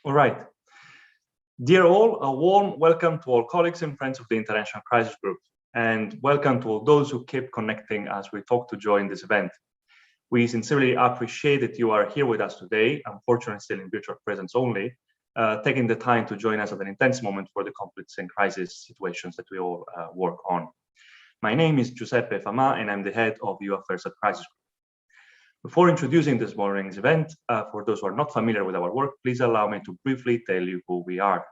All right. Dear all, a warm welcome to all colleagues and friends of the International Crisis Group, and welcome to all those who keep connecting as we talk to join this event. We sincerely appreciate that you are here with us today, unfortunately still in virtual presence only, taking the time to join us at an intense moment for the conflicts and crisis situations that we all work on. My name is Giuseppe Famà, and I'm the head of EU Affairs at Crisis Group. Before introducing this morning's event, for those who are not familiar with our work, please allow me to briefly tell you who we are.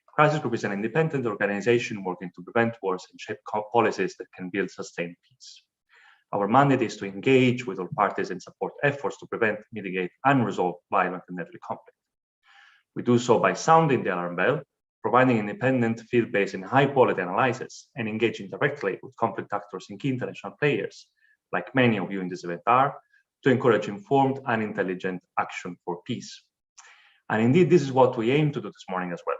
Crisis Group is an independent organization working to prevent wars and shape policies that can build sustained peace. Our mandate is to engage with all parties and support efforts to prevent, mitigate, and resolve violent and deadly conflict. We do so by sounding the alarm bell, providing independent, field-based, and high-quality analysis, and engaging directly with conflict actors and key international players, like many of you in this event are, to encourage informed and intelligent action for peace. And indeed, this is what we aim to do this morning as well,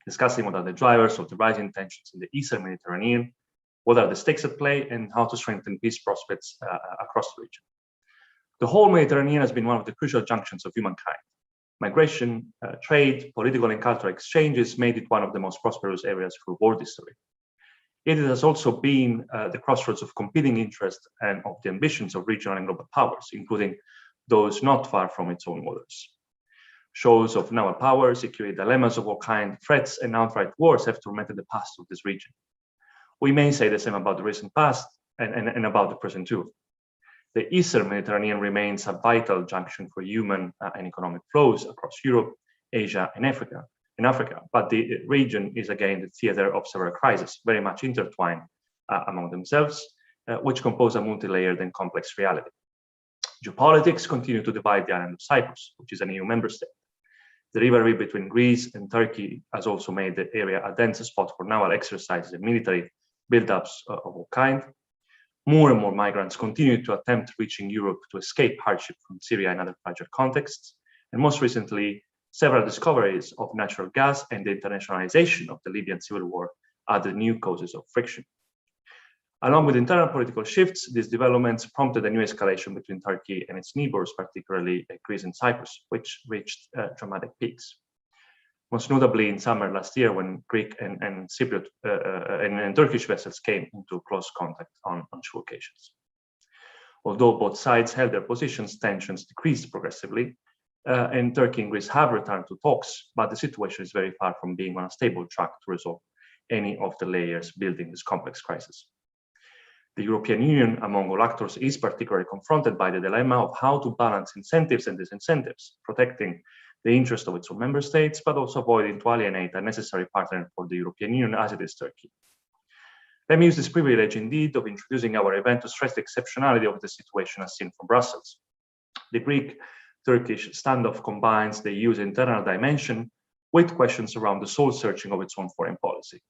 discussing what are the drivers of the rising tensions in the Eastern Mediterranean, what are the stakes at play, and how to strengthen peace prospects across the region. The whole Mediterranean has been one of the crucial junctions of humankind. Migration, trade, political and cultural exchanges made it one of the most prosperous areas through world history. It has also been the crossroads of competing interests and of the ambitions of regional and global powers, including those not far from its own waters. Shows of naval power, security dilemmas of all kinds, threats, and outright wars have tormented the past of this region. We may say the same about the recent past and about the present too. The Eastern Mediterranean remains a vital junction for human and economic flows across Europe, Asia, and Africa, but the region is again the theater of several crises, very much intertwined among themselves, which compose a multi-layered and complex reality. Geopolitics continue to divide the island of Cyprus, which is an EU member state. The rivalry between Greece and Turkey has also made the area a dense spot for naval exercises and military buildups of all kinds. More and more migrants continue to attempt reaching Europe to escape hardship from Syria and other fragile contexts. And most recently, several discoveries of natural gas and the internationalization of the Libyan civil war are the new causes of friction. Along with internal political shifts, these developments prompted a new escalation between Turkey and its neighbors, particularly Greece and Cyprus, which reached dramatic peaks. Most notably in summer last year, when Greek and Cypriot and Turkish vessels came into close contact on two occasions. Although both sides held their positions, tensions decreased progressively, and Turkey and Greece have returned to talks, but the situation is very far from being on a stable track to resolve any of the layers building this complex crisis. The European Union, among all actors, is particularly confronted by the dilemma of how to balance incentives and disincentives, protecting the interest of its own member states, but also avoiding to alienate a necessary partner for the European Union, as it is Turkey. Let me use this privilege indeed of introducing our event to stress the exceptionality of the situation as seen from Brussels. The Greek-Turkish standoff combines the EU's internal dimension with questions around the soul-searching of its own foreign policy.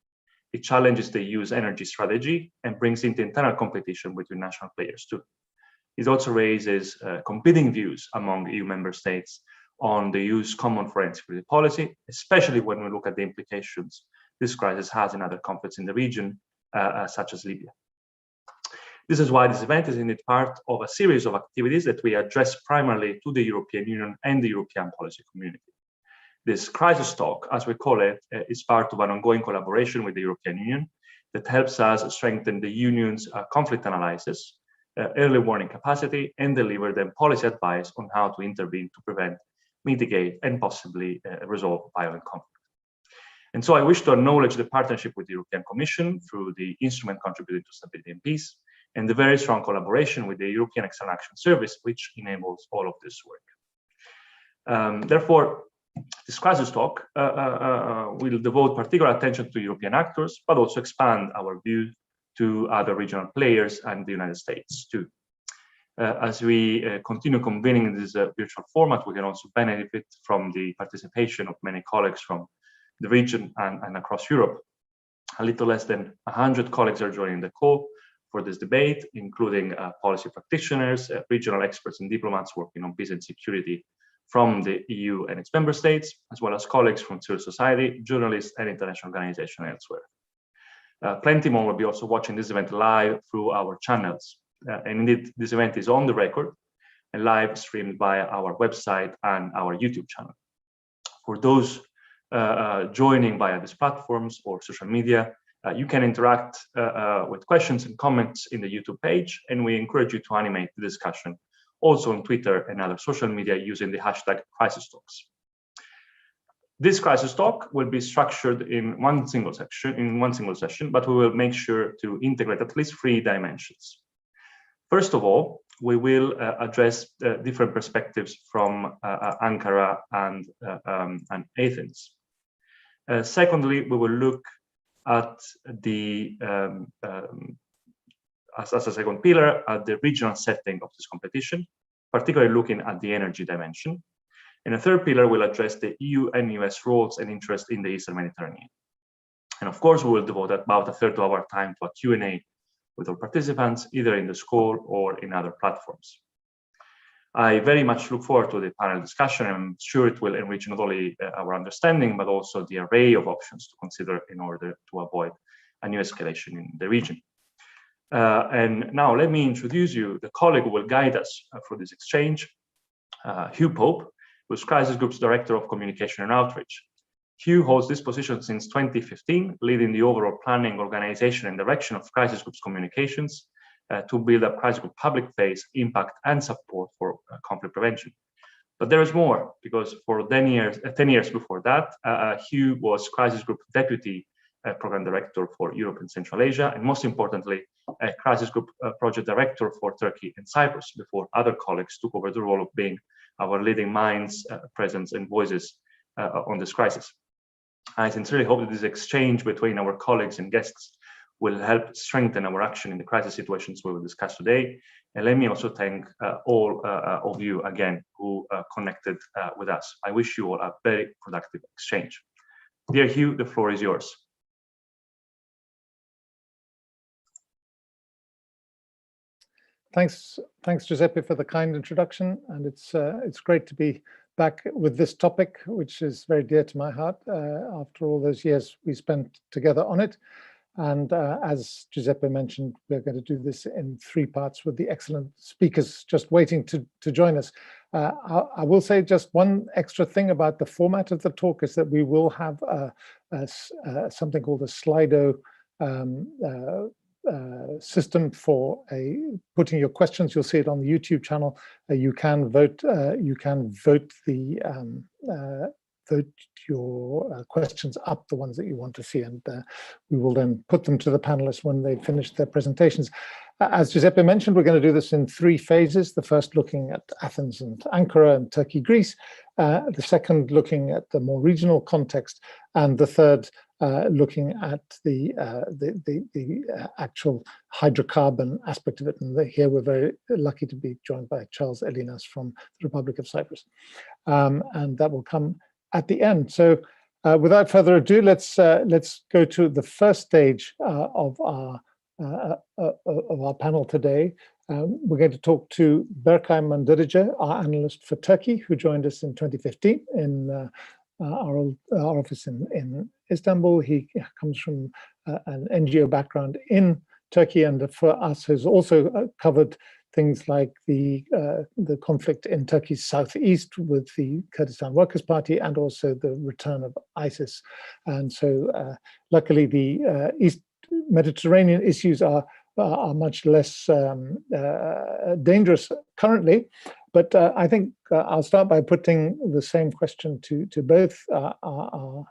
It challenges the EU's energy strategy and brings into internal competition between national players too. It also raises competing views among EU member states on the EU's common foreign security policy, especially when we look at the implications this crisis has in other conflicts in the region, such as Libya. This is why this event is indeed part of a series of activities that we address primarily to the European Union and the European policy community. This crisis talk, as we call it, is part of an ongoing collaboration with the European Union that helps us strengthen the Union's conflict analysis, early warning capacity, and deliver them policy advice on how to intervene to prevent, mitigate, and possibly resolve violent conflict. And so I wish to acknowledge the partnership with the European Commission through the instrument contributing to stability and peace, and the very strong collaboration with the European External Action Service, which enables all of this work. Therefore, this crisis talk will devote particular attention to European actors, but also expand our view to other regional players and the United States too. As we continue convening in this virtual format, we can also benefit from the participation of many colleagues from the region and across Europe. A little less than 100 colleagues are joining the call for this debate, including policy practitioners, regional experts and diplomats working on peace and security from the EU and its member states, as well as colleagues from civil society, journalists, and international organizations elsewhere. Plenty more will be also watching this event live through our channels. And indeed, this event is on the record and live streamed via our website and our YouTube channel. For those joining via these platforms or social media, you can interact with questions and comments in the YouTube page, and we encourage you to animate the discussion also on Twitter and other social media using the hashtag Crisis Talks. This crisis talk will be structured in one single session, but we will make sure to integrate at least 3 dimensions. First of all, we will address different perspectives from Ankara and Athens. Secondly, we will look at the as a second pillar at the regional setting of this competition, particularly looking at the energy dimension. And a third pillar will address the EU and US roles and interest in the Eastern Mediterranean. And of course, we will devote about a third of our time to a Q&A with our participants, either in the school or in other platforms. I very much look forward to the panel discussion. I'm sure it will enrich not only our understanding, but also the array of options to consider in order to avoid a new escalation in the region. And now let me introduce you the colleague who will guide us through this exchange, Hugh Pope, who's Crisis Group's Director of Communication and Outreach. Hugh holds this position since 2015, leading the overall planning, organization, and direction of Crisis Group's communications to build up Crisis Group public face, impact, and support for conflict prevention. But there is more, because for 10 years before that, Hugh was Crisis Group Deputy Program Director for Europe and Central Asia, and most importantly, Crisis Group Project Director for Turkey and Cyprus, before other colleagues took over the role of being our leading minds, presence, and voices on this crisis. I sincerely hope that this exchange between our colleagues and guests will help strengthen our action in the crisis situations we will discuss today. And let me also thank all of you again who connected with us. I wish you all a very productive exchange. Dear Hugh, the floor is yours. Thanks, Giuseppe, for the kind introduction, and it's great to be back with this topic, which is very dear to my heart after all those years we spent together on it. And as Giuseppe mentioned, we're going to do this in 3 parts with the excellent speakers just waiting to join us. I will say just one extra thing about the format of the talk is that we will have something called a Slido system for putting your questions. You'll see it on the YouTube channel. You can vote. You can vote your questions up, the ones that you want to see, and we will then put them to the panelists when they finish their presentations. As Giuseppe mentioned, we're going to do this in 3 phases. The first looking at Athens and Ankara and Turkey, Greece. The second looking at the more regional context, and the third looking at the actual hydrocarbon aspect of it. And here we're very lucky to be joined by Charles Ioannis from the Republic of Cyprus. And that will come at the end. So without further ado, let's go to the first stage of our panel today. We're going to talk to Berkay Mandırıcı, our analyst for Turkey, who joined us in 2015 in our office in Istanbul. He comes from an NGO background in Turkey, and for us has also covered things like the conflict in Turkey's southeast with the Kurdistan Workers' Party, and also the return of ISIS. And so luckily the East Mediterranean issues are much less dangerous currently. But I think I'll start by putting the same question to both our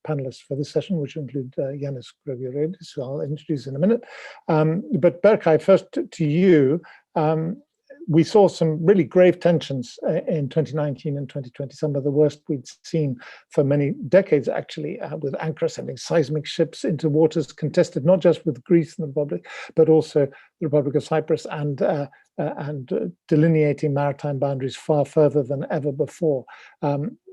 panelists for this session, which include Ioannis Grigoriadis, who I'll introduce in a minute. But Berkay, first to you. We saw some really grave tensions in 2019 and 2020, some of the worst we'd seen for many decades, actually, with Ankara sending seismic ships into waters contested not just with Greece and the Republic, but also the Republic of Cyprus, and delineating maritime boundaries far further than ever before.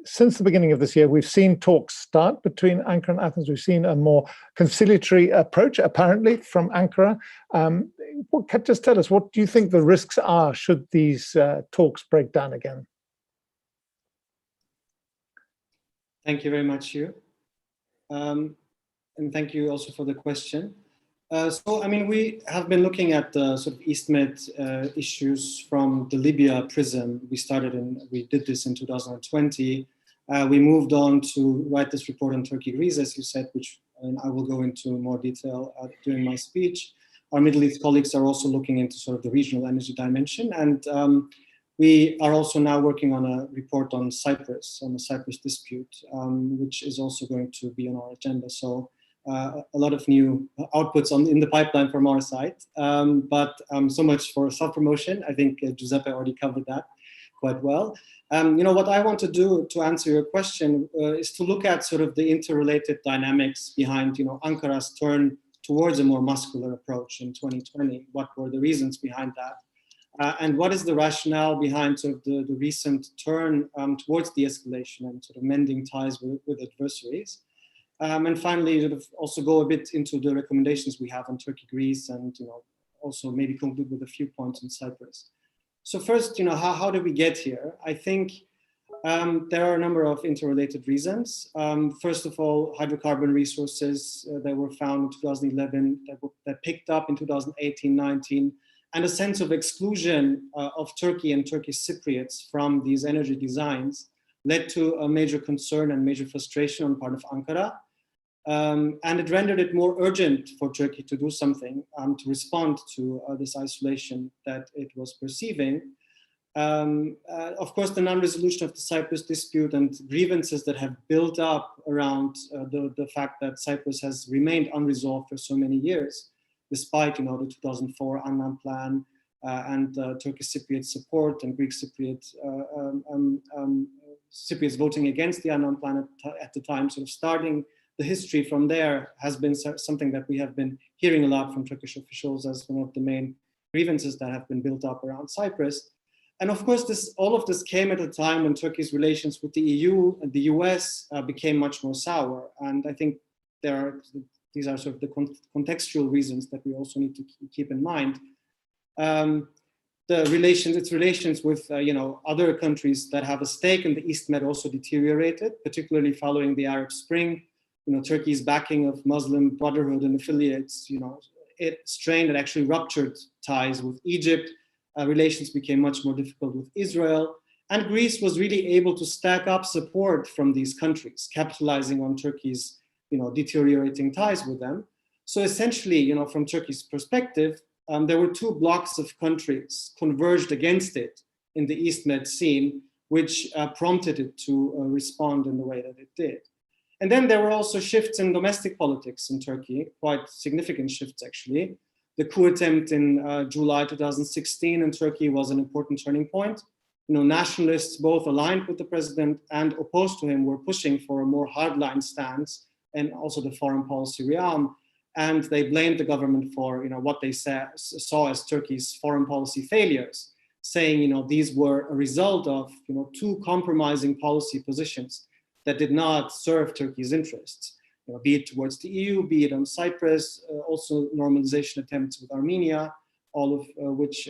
Since the beginning of this year, we've seen talks start between Ankara and Athens. We've seen a more conciliatory approach, apparently, from Ankara. Just tell us, what do you think the risks are should these talks break down again? Thank you very much, Hugh. And thank you also for the question. So, I mean, we have been looking at the sort of East Med issues from the Libya prism. We did this in 2020. We moved on to write this report on Turkey, Greece, as you said, which I will go into more detail during my speech. Our Middle East colleagues are also looking into sort of the regional energy dimension. And we are also now working on a report on Cyprus, on the Cyprus dispute, which is also going to be on our agenda. So a lot of new outputs in the pipeline from our side. But so much for self-promotion. I think Giuseppe already covered that quite well. What I want to do to answer your question is to look at sort of the interrelated dynamics behind, Ankara's turn towards a more muscular approach in 2020. What were the reasons behind that? And what is the rationale behind sort of the recent turn towards de-escalation and sort of mending ties with adversaries? And finally, sort of also go a bit into the recommendations we have on Turkey, Greece, and also maybe conclude with a few points on Cyprus. So first, how did we get here? I think there are a number of interrelated reasons. First of all, hydrocarbon resources that were found in 2011, that picked up in 2018-19, and a sense of exclusion of Turkey and Turkish Cypriots from these energy designs led to a major concern and major frustration on part of Ankara. And it rendered it more urgent for Turkey to do something to respond to this isolation that it was perceiving. Of course, the non-resolution of the Cyprus dispute and grievances that have built up around the fact that Cyprus has remained unresolved for so many years, despite the 2004 Annan Plan and Turkish Cypriot support and Greek Cypriots voting against the Annan Plan at the time, sort of starting the history from there has been something that we have been hearing a lot from Turkish officials as one of the main grievances that have been built up around Cyprus. And of course, all of this came at a time when Turkey's relations with the EU and the US became much more sour. And I think these are sort of the contextual reasons that we also need to keep in mind. Its relations with other countries that have a stake in the East Med also deteriorated, particularly following the Arab Spring. Turkey's backing of Muslim Brotherhood and affiliates, it strained and actually ruptured ties with Egypt. Relations became much more difficult with Israel. And Greece was really able to stack up support from these countries, capitalizing on Turkey's deteriorating ties with them. So essentially, from Turkey's perspective, there were two blocks of countries converged against it in the East Med scene, which prompted it to respond in the way that it did. And then there were also shifts in domestic politics in Turkey, quite significant shifts actually. The coup attempt in July 2016 in Turkey was an important turning point. Nationalists, both aligned with the president and opposed to him, were pushing for a more hardline stance, and also the foreign policy realm. And they blamed the government for what they saw as Turkey's foreign policy failures, saying these were a result of two compromising policy positions that did not serve Turkey's interests, be it towards the EU, be it on Cyprus, also normalization attempts with Armenia, all of which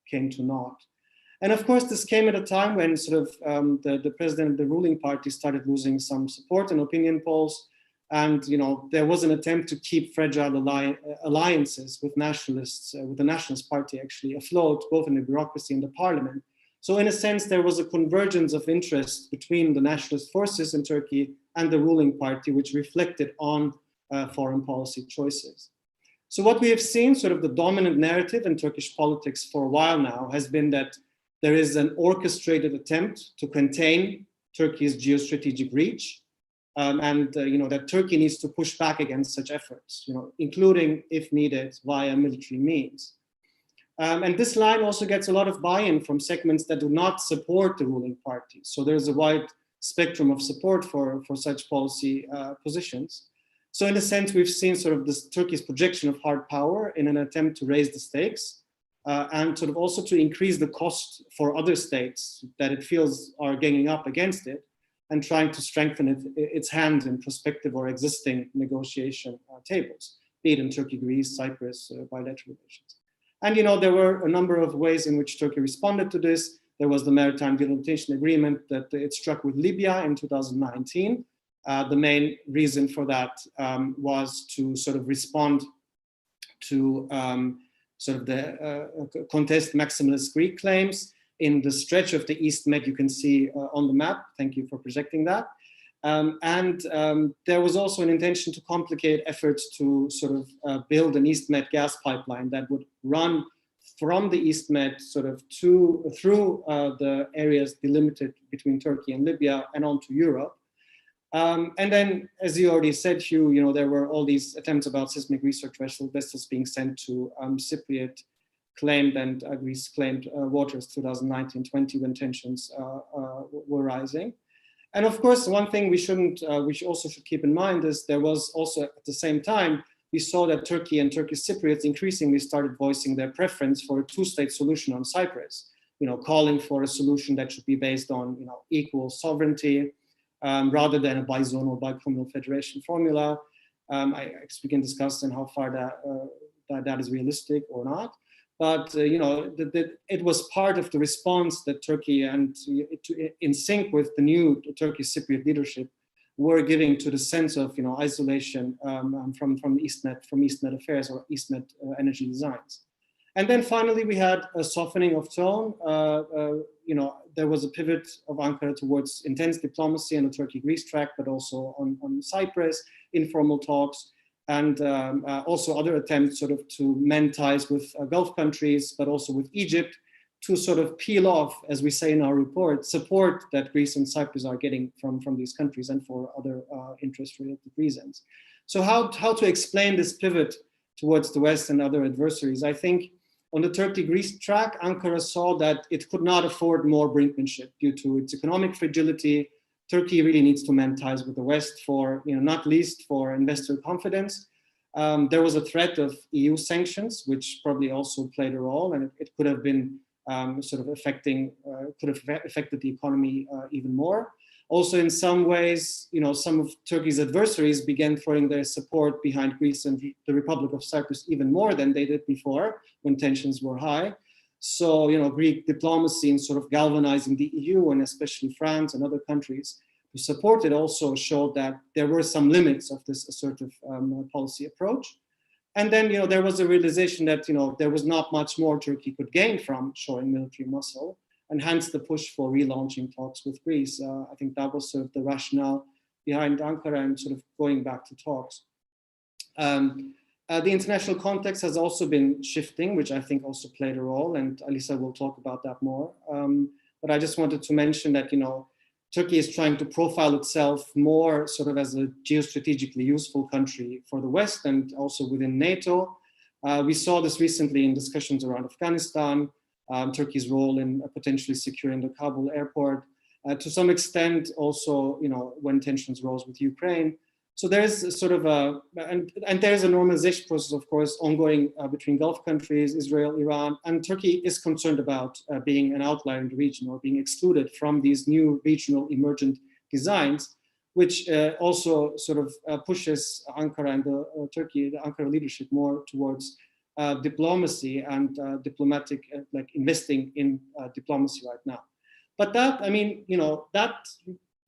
came to naught. And of course, this came at a time when sort of the president of the ruling party started losing some support in opinion polls. And there was an attempt to keep fragile alliances with nationalists, with the Nationalist Party actually afloat, both in the bureaucracy and the parliament. So in a sense, there was a convergence of interest between the nationalist forces in Turkey and the ruling party, which reflected on foreign policy choices. So what we have seen, sort of the dominant narrative in Turkish politics for a while now, has been that there is an orchestrated attempt to contain Turkey's geostrategic reach, and that Turkey needs to push back against such efforts, including, if needed, via military means. And this line also gets a lot of buy-in from segments that do not support the ruling party. So there's a wide spectrum of support for such policy positions. So in a sense, we've seen sort of this Turkey's projection of hard power in an attempt to raise the stakes and sort of also to increase the cost for other states that it feels are ganging up against it and trying to strengthen its hand in prospective or existing negotiation tables, be it in Turkey, Greece, Cyprus, bilateral relations. And there were a number of ways in which Turkey responded to this. There was the maritime delimitation agreement that it struck with Libya in 2019. The main reason for that was to sort of respond to sort of the contest maximalist Greek claims. in the stretch of the East Med you can see on the map. Thank you for projecting that. There was also an intention to complicate efforts to sort of build an East Med gas pipeline that would run from the East Med sort of through the areas delimited between Turkey and Libya and onto Europe. And then, as you already said, Hugh, you know, there were all these attempts about seismic research vessels being sent to Cypriot claimed and Greece claimed waters 2019-20 when tensions were rising. And of course, one thing we also should keep in mind is there was also at the same time, we saw that Turkey and Turkish Cypriots increasingly started voicing their preference for a two-state solution on Cyprus, you know, calling for a solution that should be based on, you know, equal sovereignty rather than a bizonal, bicommunal federation formula. We can discuss then how far that is realistic or not. But you know, it was part of the response that Turkey and in sync with the new Turkish Cypriot leadership were giving to the sense of, you know, isolation from East Med affairs or East Med energy designs. And then finally, we had a softening of tone. You know, there was a pivot of Ankara towards intense diplomacy on the Turkey-Greece track, but also on Cyprus, informal talks, and also other attempts sort of to mend ties with Gulf countries, but also with Egypt, to sort of peel off, as we say in our report, support that Greece and Cyprus are getting from these countries and for other interest-related reasons. So how to explain this pivot towards the West and other adversaries? I think on the Turkey-Greece track, Ankara saw that it could not afford more brinkmanship due to its economic fragility. Turkey really needs to mend ties with the West for, you know, not least for investor confidence. There was a threat of EU sanctions, which probably also played a role, and it could have been sort of affected the economy even more. Also, in some ways, you know, some of Turkey's adversaries began throwing their support behind Greece and the Republic of Cyprus even more than they did before when tensions were high. So, you know, Greek diplomacy in sort of galvanizing the EU and especially France and other countries to support it also showed that there were some limits of this assertive policy approach. And then, you know, there was a realization that, you know, there was not much more Turkey could gain from showing military muscle, and hence the push for relaunching talks with Greece. I think that was sort of the rationale behind Ankara and sort of going back to talks. The international context has also been shifting, which I think also played a role, and Alisa will talk about that more. But I just wanted to mention that, you know, Turkey is trying to profile itself more sort of as a geostrategically useful country for the West and also within NATO. We saw this recently in discussions around Afghanistan, Turkey's role in potentially securing the Kabul airport. To some extent also, you know, when tensions rose with Ukraine. So there's sort of and there's a normalization process, of course, ongoing between Gulf countries, Israel, Iran, and Turkey is concerned about being an outlier in the region or being excluded from these new regional emergent designs, which also sort of pushes Ankara and the Ankara leadership more towards diplomacy and diplomatic, like investing in diplomacy right now. But that, I mean, you know, that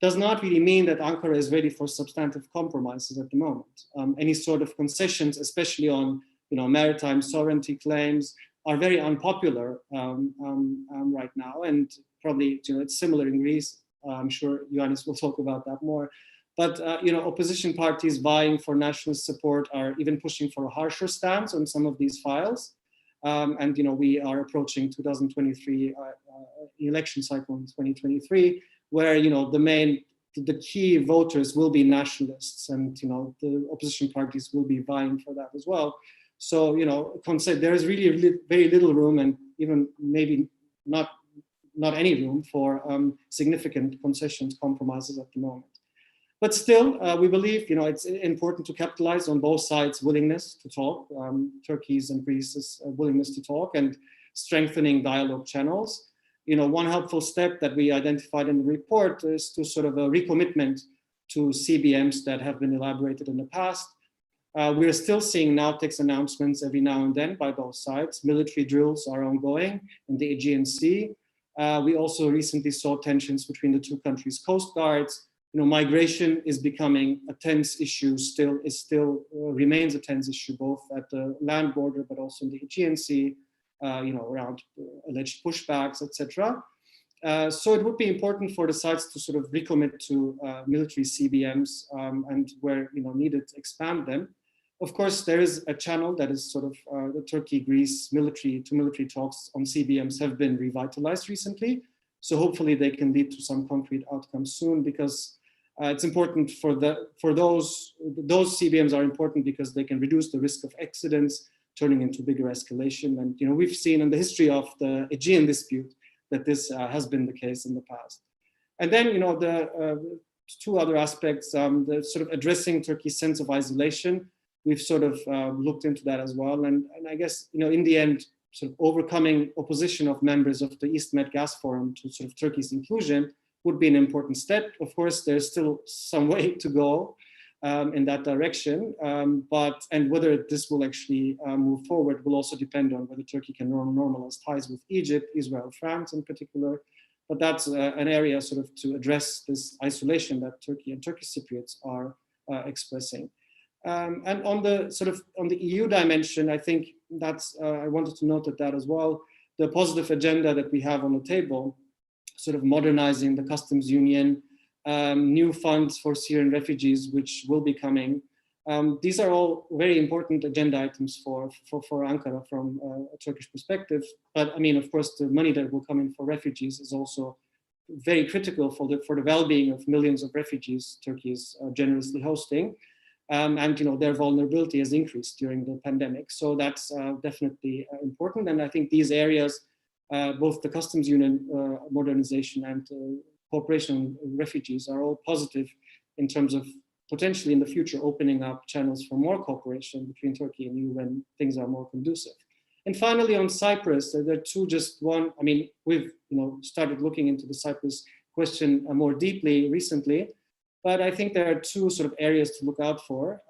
does not really mean that Ankara is ready for substantive compromises at the moment. Any sort of concessions, especially on, you know, maritime sovereignty claims, are very unpopular right now, and probably, you know, it's similar in Greece. I'm sure Ioannis will talk about that more. But you know, opposition parties vying for nationalist support are even pushing for a harsher stance on some of these files. And you know, we are approaching 2023 election cycle in 2023. Where, you know, the key voters will be nationalists, and, you know, the opposition parties will be vying for that as well. So, you know, there is really very little room, and even maybe not any room for significant concessions, compromises at the moment. But still, we believe, you know, it's important to capitalize on both sides' willingness to talk, Turkey's and Greece's willingness to talk, and strengthening dialogue channels. You know, one helpful step that we identified in the report is to sort of a recommitment to CBMs that have been elaborated in the past. We are still seeing NAVTEX announcements every now and then by both sides. Military drills are ongoing in the Aegean Sea. We also recently saw tensions between the two countries' coast guards. You know, migration is becoming a tense issue, remains a tense issue, both at the land border, but also in the Aegean Sea. around alleged pushbacks, etc. So it would be important for the sides to sort of recommit to military CBMs and where needed, expand them. Of course, there is a channel that is sort of the Turkey-Greece military talks on CBMs have been revitalized recently. So hopefully they can lead to some concrete outcomes soon, because it's important for those CBMs are important because they can reduce the risk of accidents turning into bigger escalation. And we've seen in the history of the Aegean dispute that this has been the case in the past. And then the two other aspects, the sort of addressing Turkey's sense of isolation. We've sort of looked into that as well. And I guess, in the end, sort of overcoming opposition of members of the East Med Gas Forum to sort of Turkey's inclusion would be an important step. Of course, there's still some way to go in that direction. And whether this will actually move forward will also depend on whether Turkey can normalize ties with Egypt, Israel, France in particular. But that's an area sort of to address this isolation that Turkey and Turkish Cypriots are expressing. And on the EU dimension, I think that's I wanted to note that as well. The positive agenda that we have on the table, sort of modernizing the customs union, new funds for Syrian refugees, which will be coming. These are all very important agenda items for Ankara from a Turkish perspective. But I mean, of course, the money that will come in for refugees is also very critical for the well-being of millions of refugees Turkey is generously hosting. And their vulnerability has increased during the pandemic. So that's definitely important. And I think these areas, both the customs union modernization and cooperation on refugees, are all positive in terms of potentially in the future opening up channels for more cooperation between Turkey and EU when things are more conducive. And finally, on Cyprus, there are we've started looking into the Cyprus question more deeply recently. But I think there are two sort of areas to look out for.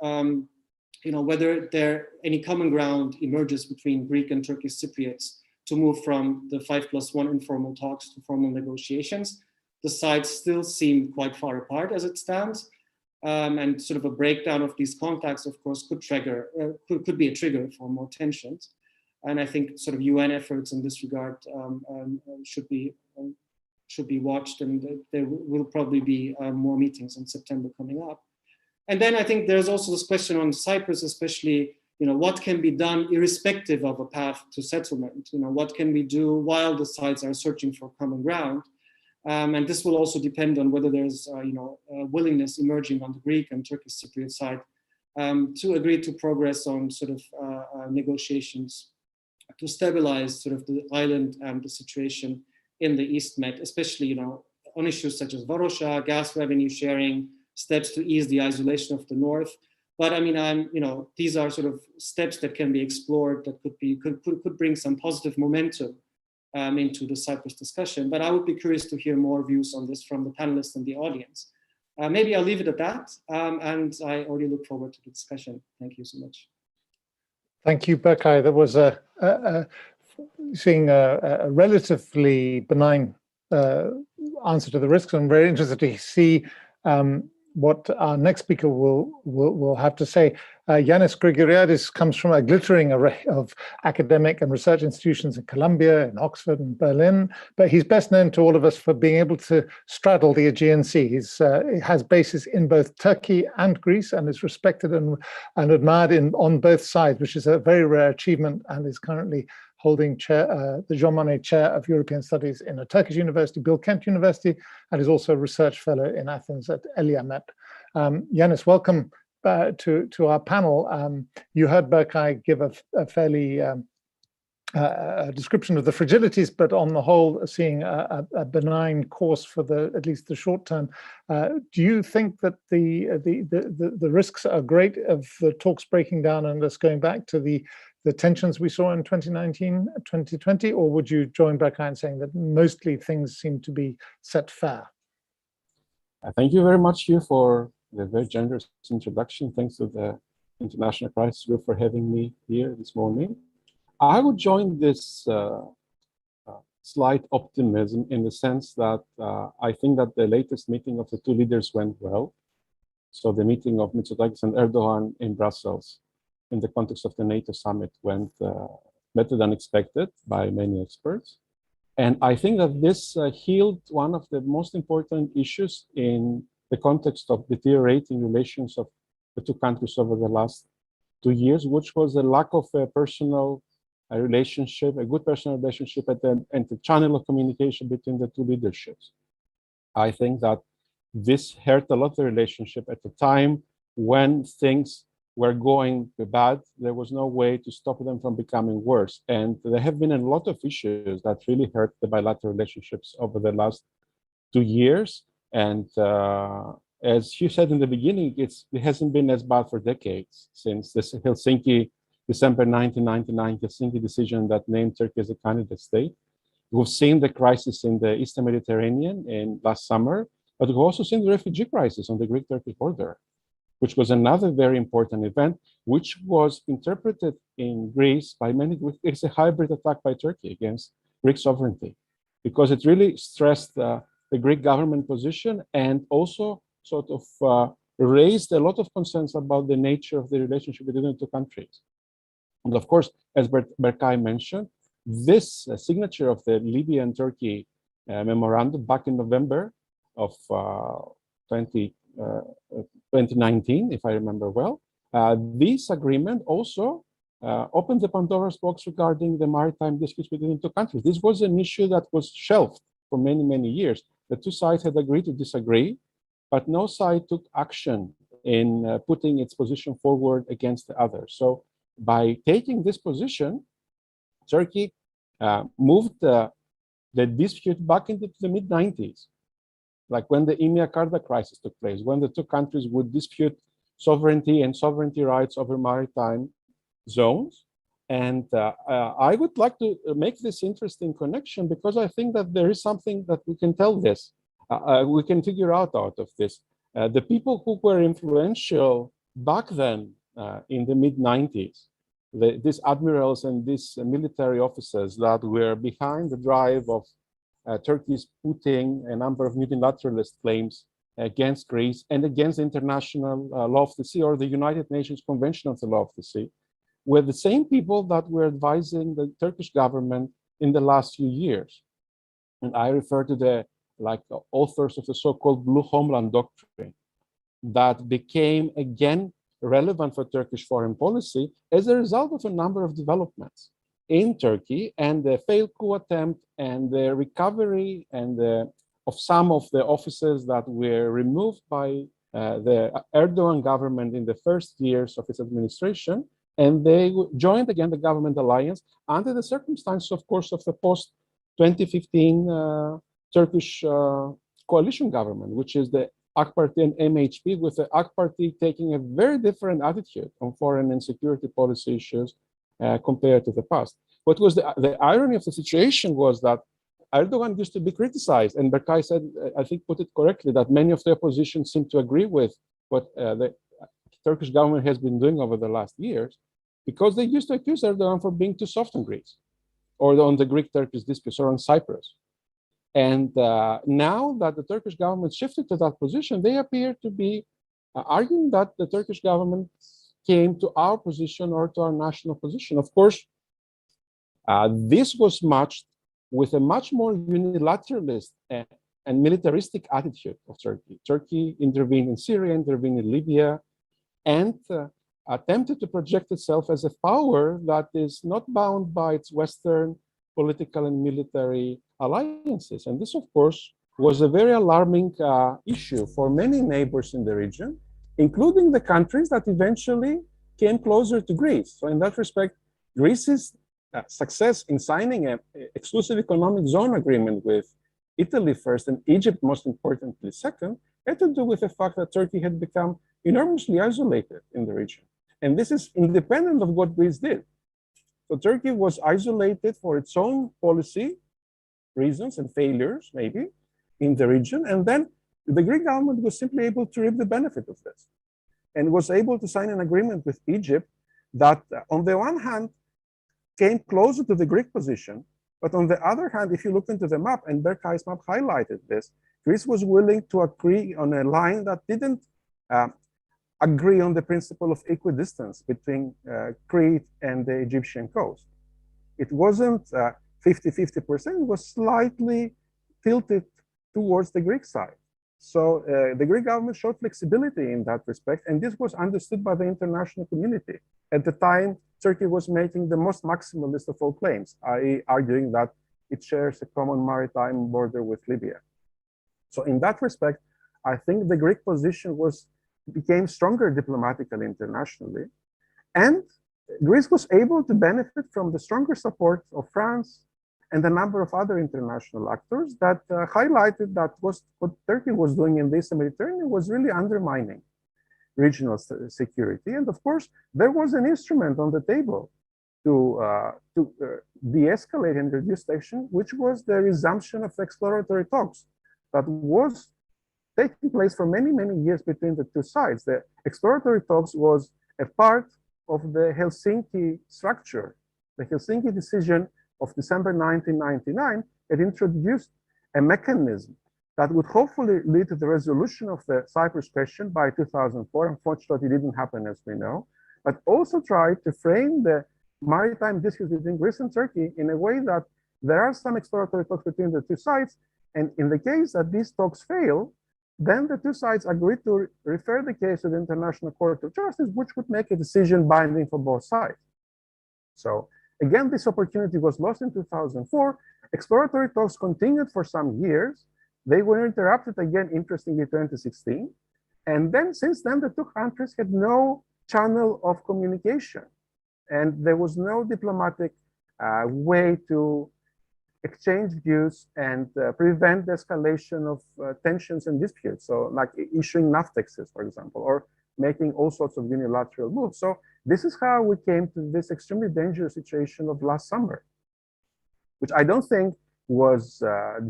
Whether any common ground emerges between Greek and Turkish Cypriots to move from the 5+1 informal talks to formal negotiations. The sides still seem quite far apart as it stands. And sort of a breakdown of these contacts, of course, could be a trigger for more tensions. And I think sort of UN efforts in this regard should be watched, and there will probably be more meetings in September coming up. And then I think there's also this question on Cyprus, especially, what can be done irrespective of a path to settlement? What can we do while the sides are searching for common ground? And this will also depend on whether there's, a willingness emerging on the Greek and Turkish Cypriot side to agree to progress on sort of negotiations to stabilize sort of the island and the situation in the East Med, especially, on issues such as Varosha, gas revenue sharing, steps to ease the isolation of the North. But I mean, these are sort of steps that can be explored that could bring some positive momentum into the Cyprus discussion. But I would be curious to hear more views on this from the panelists and the audience. Maybe I'll leave it at that. And I already look forward to the discussion. Thank you so much. Thank you, Berkay. There was seeing a relatively benign answer to the risks. I'm very interested to see what our next speaker will have to say. Ioannis Grigoriadis comes from a glittering array of academic and research institutions in Columbia, in Oxford and Berlin, but he's best known to all of us for being able to straddle the Aegean Sea. He has bases in both Turkey and Greece and is respected and admired on both sides, which is a very rare achievement, and is currently holding the Jean Monnet Chair of European Studies in a Turkish university, Bill Kent University, and is also a research fellow in Athens at Eliamet. Ioannis, welcome to our panel. You heard Berkay give a fairly description of the fragilities, but on the whole, seeing a benign course for at least the short term. Do you think that the risks are great of the talks breaking down and us going back to the tensions we saw in 2019, 2020, or would you join Berkay in saying that mostly things seem to be set fair? Thank you very much, Hugh, for the very generous introduction. Thanks to the International Crisis Group for having me here this morning. I would join this slight optimism in the sense that I think that the latest meeting of the two leaders went well. So the meeting of Mitsotakis and Erdogan in Brussels in the context of the NATO summit went better than expected by many experts. And I think that this healed one of the most important issues in the context of deteriorating relations of the two countries over the last 2 years, which was the lack of a personal relationship, a good personal relationship and the channel of communication between the two leaderships. I think that this hurt a lot the relationship at the time when things were going bad. There was no way to stop them from becoming worse. And there have been a lot of issues that really hurt the bilateral relationships over the last 2 years. And as you said in the beginning, it hasn't been as bad for decades since this Helsinki, December 1999 Helsinki decision that named Turkey as a candidate state. We've seen the crisis in the Eastern Mediterranean in last summer, but we've also seen the refugee crisis on the Greek-Turkish border, which was another very important event, which was interpreted in Greece by many Greeks as a hybrid attack by Turkey against Greek sovereignty, because it really stressed the Greek government position and also sort of raised a lot of concerns about the nature of the relationship between the two countries. And of course, as Berkay mentioned, this signature of the Libya and Turkey memorandum back in November of 2019, if I remember well, this agreement also opened the Pandora's box regarding the maritime disputes between the two countries. This was an issue that was shelved for many, many years. The two sides had agreed to disagree, but no side took action in putting its position forward against the other. So by taking this position, Turkey moved the dispute back into the mid-90s, like when the EMIA-Karda crisis took place, when the two countries would dispute sovereignty and sovereignty rights over maritime zones. And I would like to make this interesting connection because I think that there is something that we can tell this, we can figure out of this. The people who were influential back then in the mid-90s, these admirals and these military officers that were behind the drive of Turkey's putting a number of multilateralist claims against Greece and against international law of the sea or the United Nations Convention of the Law of the Sea, were the same people that were advising the Turkish government in the last few years. And I refer to the authors of the so-called Blue Homeland Doctrine that became again relevant for Turkish foreign policy as a result of a number of developments in Turkey and the failed coup attempt and the recovery and of some of the officers that were removed by the Erdogan government in the first years of its administration. And they joined again the government alliance under the circumstances, of course, of the post-2015 Turkish coalition government, which is the AK Party and MHP, with the AK Party taking a very different attitude on foreign and security policy issues compared to the past. What was the irony of the situation was that Erdogan used to be criticized, and Berkay said, I think put it correctly, that many of the opposition seem to agree with what the Turkish government has been doing over the last years, because they used to accuse Erdogan for being too soft on Greece, or on the Greek-Turkish disputes, or on Cyprus. And now that the Turkish government shifted to that position, they appear to be arguing that the Turkish government came to our position or to our national position. Of course, this was matched with a much more unilateralist and militaristic attitude of Turkey. Turkey intervened in Syria, intervened in Libya, and attempted to project itself as a power that is not bound by its Western political and military alliances. And this, of course, was a very alarming issue for many neighbors in the region, including the countries that eventually came closer to Greece. So in that respect, Greece's success in signing an exclusive economic zone agreement with Italy first and Egypt, most importantly, second, had to do with the fact that Turkey had become enormously isolated in the region. And this is independent of what Greece did. So Turkey was isolated for its own policy reasons and failures, maybe, in the region. And then the Greek government was simply able to reap the benefit of this and was able to sign an agreement with Egypt that, on the one hand, came closer to the Greek position. But on the other hand, if you look into the map, and Berkay's map highlighted this, Greece was willing to agree on a line that didn't agree on the principle of equidistance between Crete and the Egyptian coast. It wasn't 50-50%, it was slightly tilted towards the Greek side. So the Greek government showed flexibility in that respect, and this was understood by the international community. At the time, Turkey was making the most maximalist of all claims, i.e. arguing that it shares a common maritime border with Libya. So in that respect, I think the Greek position became stronger diplomatically internationally, and Greece was able to benefit from the stronger support of France and a number of other international actors that highlighted that what Turkey was doing in the Eastern Mediterranean was really undermining regional security. And of course, there was an instrument on the table to de-escalate and reduce tension, which was the resumption of exploratory talks that was taking place for many, many years between the two sides. The exploratory talks was a part of the Helsinki structure. The Helsinki decision of December 1999 had introduced a mechanism that would hopefully lead to the resolution of the Cyprus question by 2004. Unfortunately, it didn't happen, as we know, but also tried to frame the maritime dispute between Greece and Turkey in a way that there are some exploratory talks between the two sides, and in the case that these talks fail, then the two sides agreed to refer the case to the International Court of Justice, which would make a decision binding for both sides. So again, this opportunity was lost in 2004. Exploratory talks continued for some years. They were interrupted again, interestingly, in 2016. And then since then, the two countries had no channel of communication. And there was no diplomatic way to exchange views and prevent the escalation of tensions and disputes. So like issuing naftexes, for example, or making all sorts of unilateral moves. So this is how we came to this extremely dangerous situation of last summer, which I don't think was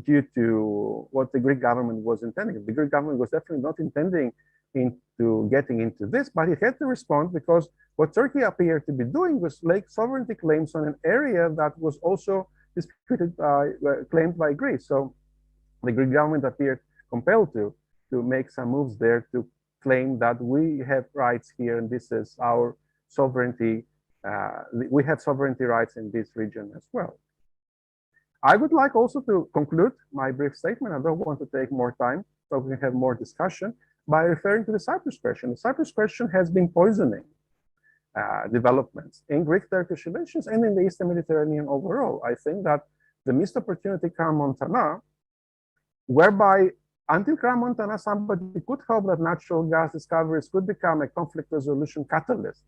due to what the Greek government was intending. The Greek government was definitely not intending into getting into this, but it had to respond because what Turkey appeared to be doing was like sovereignty claims on an area that was also disputed claimed by Greece. So the Greek government appeared compelled to make some moves there to claim that we have rights here and this is our sovereignty. We have sovereignty rights in this region as well. I would like also to conclude my brief statement. I don't want to take more time so we can have more discussion by referring to the Cyprus question. The Cyprus question has been poisoning developments in Greek-Turkish relations and in the Eastern Mediterranean overall. I think that the missed opportunity Crans-Montana, whereby until Crans-Montana, somebody could hope that natural gas discoveries could become a conflict resolution catalyst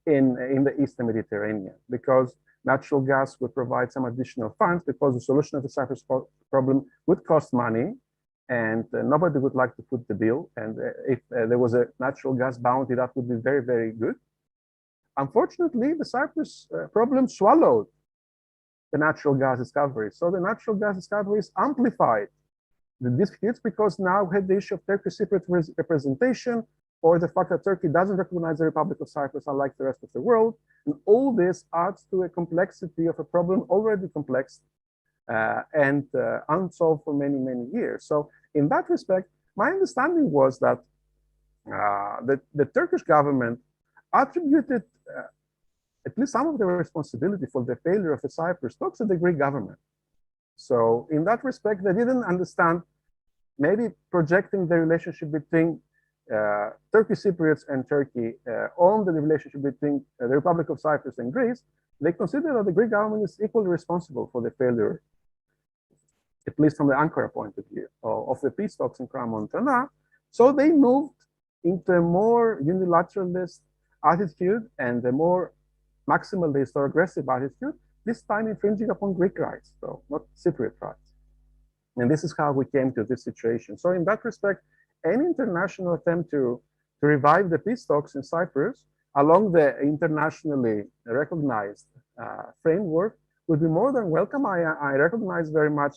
in the Eastern Mediterranean, because natural gas would provide some additional funds, because the solution of the Cyprus problem would cost money, and nobody would like to foot the bill. And if there was a natural gas bounty, that would be very, very good. Unfortunately, the Cyprus problem swallowed the natural gas discoveries. So the natural gas discoveries amplified the disputes, because now we had the issue of Turkish Cypriot representation, or the fact that Turkey doesn't recognize the Republic of Cyprus unlike the rest of the world. And all this adds to a complexity of a problem already complex and unsolved for many, many years. So in that respect, my understanding was that the Turkish government attributed at least some of the responsibility for the failure of the Cyprus talks to the Greek government. So in that respect, they didn't understand, maybe projecting the relationship between Turkish Cypriots and Turkey on the relationship between the Republic of Cyprus and Greece. They consider that the Greek government is equally responsible for the failure, at least from the Ankara point of view, of the peace talks in Crans-Montana. So they moved into a more unilateralist attitude and a more maximalist or aggressive attitude, this time infringing upon Greek rights, so not Cypriot rights. And this is how we came to this situation. So in that respect, any international attempt to revive the peace talks in Cyprus along the internationally recognized framework would be more than welcome. I recognize very much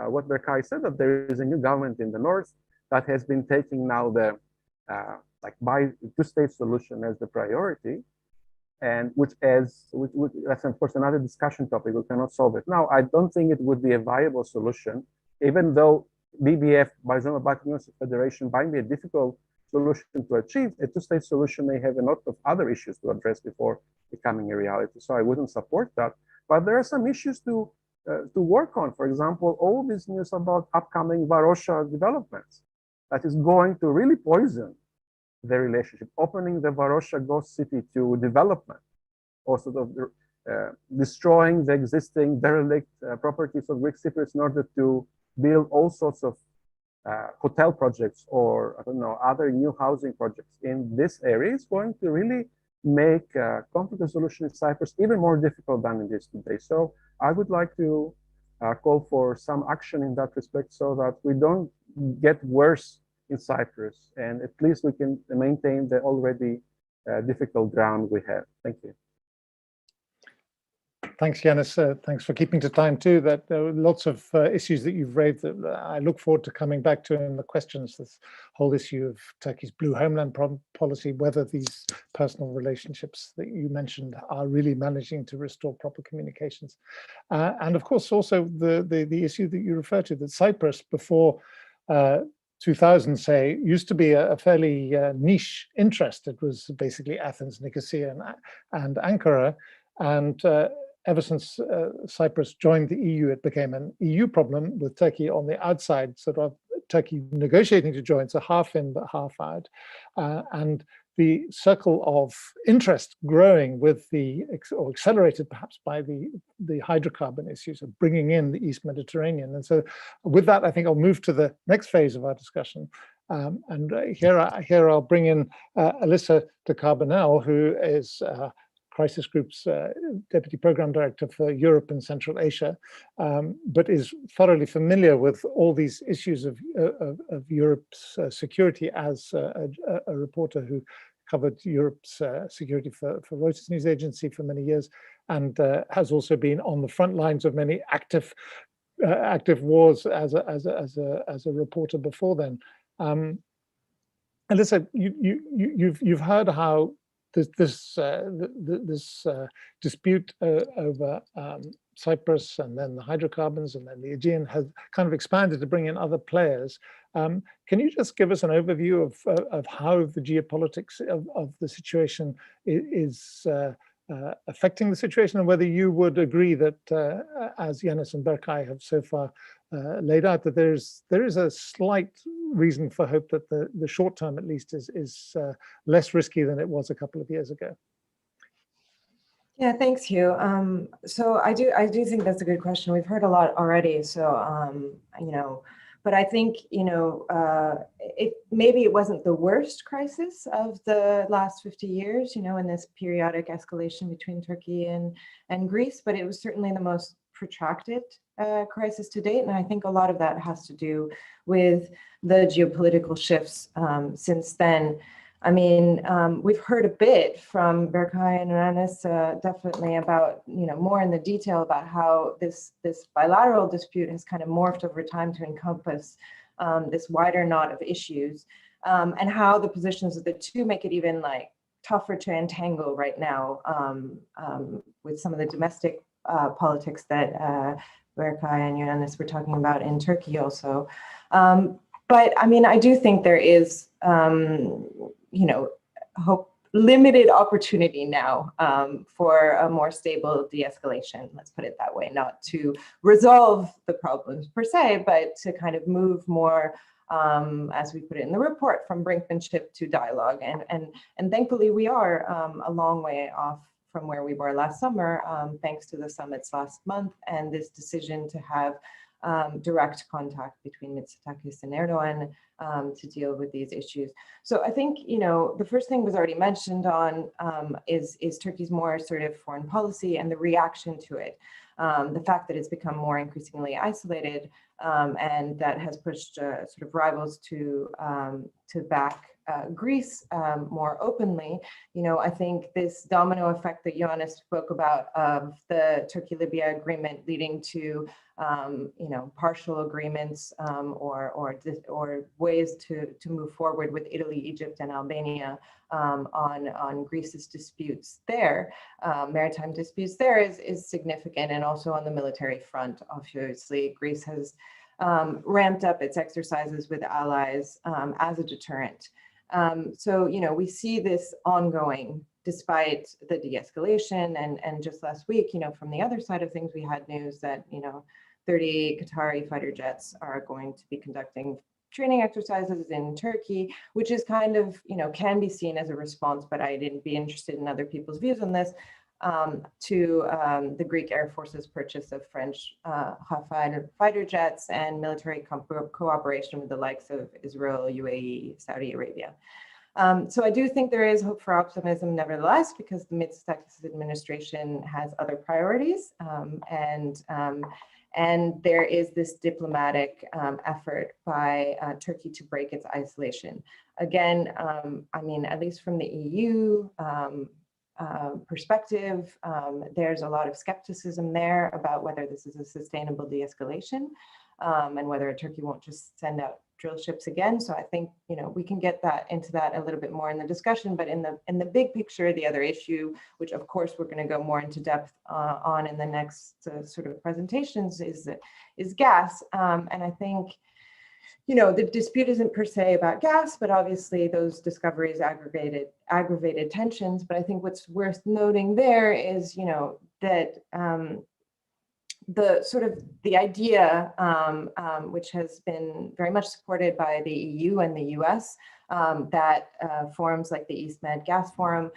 what Berkay said, that there is a new government in the north that has been taking now the two-state solution as the priority, and that's of course another discussion topic. We cannot solve it now. I don't think it would be a viable solution, even though BBF, Bilateral Federation, might be a difficult solution to achieve. A two-state solution may have a lot of other issues to address before becoming a reality. So I wouldn't support that. But there are some issues to work on. For example, all this news about upcoming Varosha developments that is going to really poison the relationship, opening the Varosha ghost city to development, or sort of destroying the existing derelict properties of Greek Cypriots in order to build all sorts of hotel projects or, I don't know, other new housing projects in this area is going to really make conflict resolution in Cyprus even more difficult than it is today. So I would like to call for some action in that respect so that we don't get worse in Cyprus, and at least we can maintain the already difficult ground we have. Thank you. Thanks, Ioannis. Thanks for keeping to time too. That there were lots of issues that you've raised that I look forward to coming back to in the questions. This whole issue of Turkey's blue homeland policy, whether these personal relationships that you mentioned are really managing to restore proper communications, and of course also the issue that you refer to, that Cyprus before 2000, say, used to be a fairly niche interest. It was basically Athens, Nicosia, and Ankara, and ever since Cyprus joined the EU, it became an EU problem with Turkey on the outside, sort of Turkey negotiating to join, so half in but half out, and the circle of interest growing with or accelerated perhaps by the hydrocarbon issues of bringing in the East Mediterranean. And so with that, I think I'll move to the next phase of our discussion. And here I'll bring in Alyssa de Carbonell, who is Crisis Group's Deputy Program Director for Europe and Central Asia, but is thoroughly familiar with all these issues of Europe's security as a reporter who covered Europe's security for Reuters News Agency for many years, and has also been on the front lines of many active wars as a reporter before then. Alyssa, you've heard how this dispute over Cyprus and then the hydrocarbons and then the Aegean has kind of expanded to bring in other players. Can you just give us an overview of how the geopolitics of the situation is affecting the situation, and whether you would agree that, as Ioannis and Berkay have so far laid out, that there is a slight reason for hope that the short term, at least, is less risky than it was a couple of years ago? Yeah, thanks, Hugh. So I do think that's a good question. We've heard a lot already. So but I think maybe it wasn't the worst crisis of the last 50 years. In this periodic escalation between Turkey and Greece, but it was certainly the most protracted crisis to date. And I think a lot of that has to do with the geopolitical shifts since then. I mean, we've heard a bit from Berkay and Ioannis definitely about, more in the detail about how this bilateral dispute has kind of morphed over time to encompass this wider knot of issues, and how the positions of the two make it even tougher to entangle right now with some of the domestic politics that Berkay and Ioannis were talking about in Turkey also. But I mean, I do think there is, limited opportunity now for a more stable de-escalation, let's put it that way, not to resolve the problems per se, but to kind of move more, as we put it in the report, from brinkmanship to dialogue. And thankfully we are a long way off from where we were last summer, thanks to the summits last month and this decision to have direct contact between Mitsotakis and Erdogan to deal with these issues. So I think, the first thing was already mentioned on is Turkey's more assertive foreign policy and the reaction to it. The fact that it's become more increasingly isolated and that has pushed sort of rivals to back Greece more openly. I think this domino effect that Ioannis spoke about of the Turkey-Libya agreement leading to partial agreements or ways to move forward with Italy, Egypt, and Albania on Greece's disputes there, maritime disputes there is significant, and also on the military front. Obviously, Greece has ramped up its exercises with allies as a deterrent. So, we see this ongoing despite the de-escalation, and just last week, from the other side of things, we had news that, 30 Qatari fighter jets are going to be conducting training exercises in Turkey, which is kind of, can be seen as a response, but I'd be interested in other people's views on this, to the Greek Air Force's purchase of French fighter jets and military cooperation with the likes of Israel, UAE, Saudi Arabia. So I do think there is hope for optimism nevertheless, because the Mitsotakis administration has other priorities, and there is this diplomatic effort by Turkey to break its isolation. Again, I mean, at least from the EU perspective, there's a lot of skepticism there about whether this is a sustainable de-escalation, and whether Turkey won't just send out drill ships again. So I think, we can get into that a little bit more in the discussion, but in the big picture, the other issue, which of course we're going to go more into depth on in the next sort of presentations, is gas. And I think, the dispute isn't per se about gas, but obviously those discoveries aggravated tensions. But I think what's worth noting there is, that the idea, which has been very much supported by the EU and the US, that forums like the East Med Gas Forum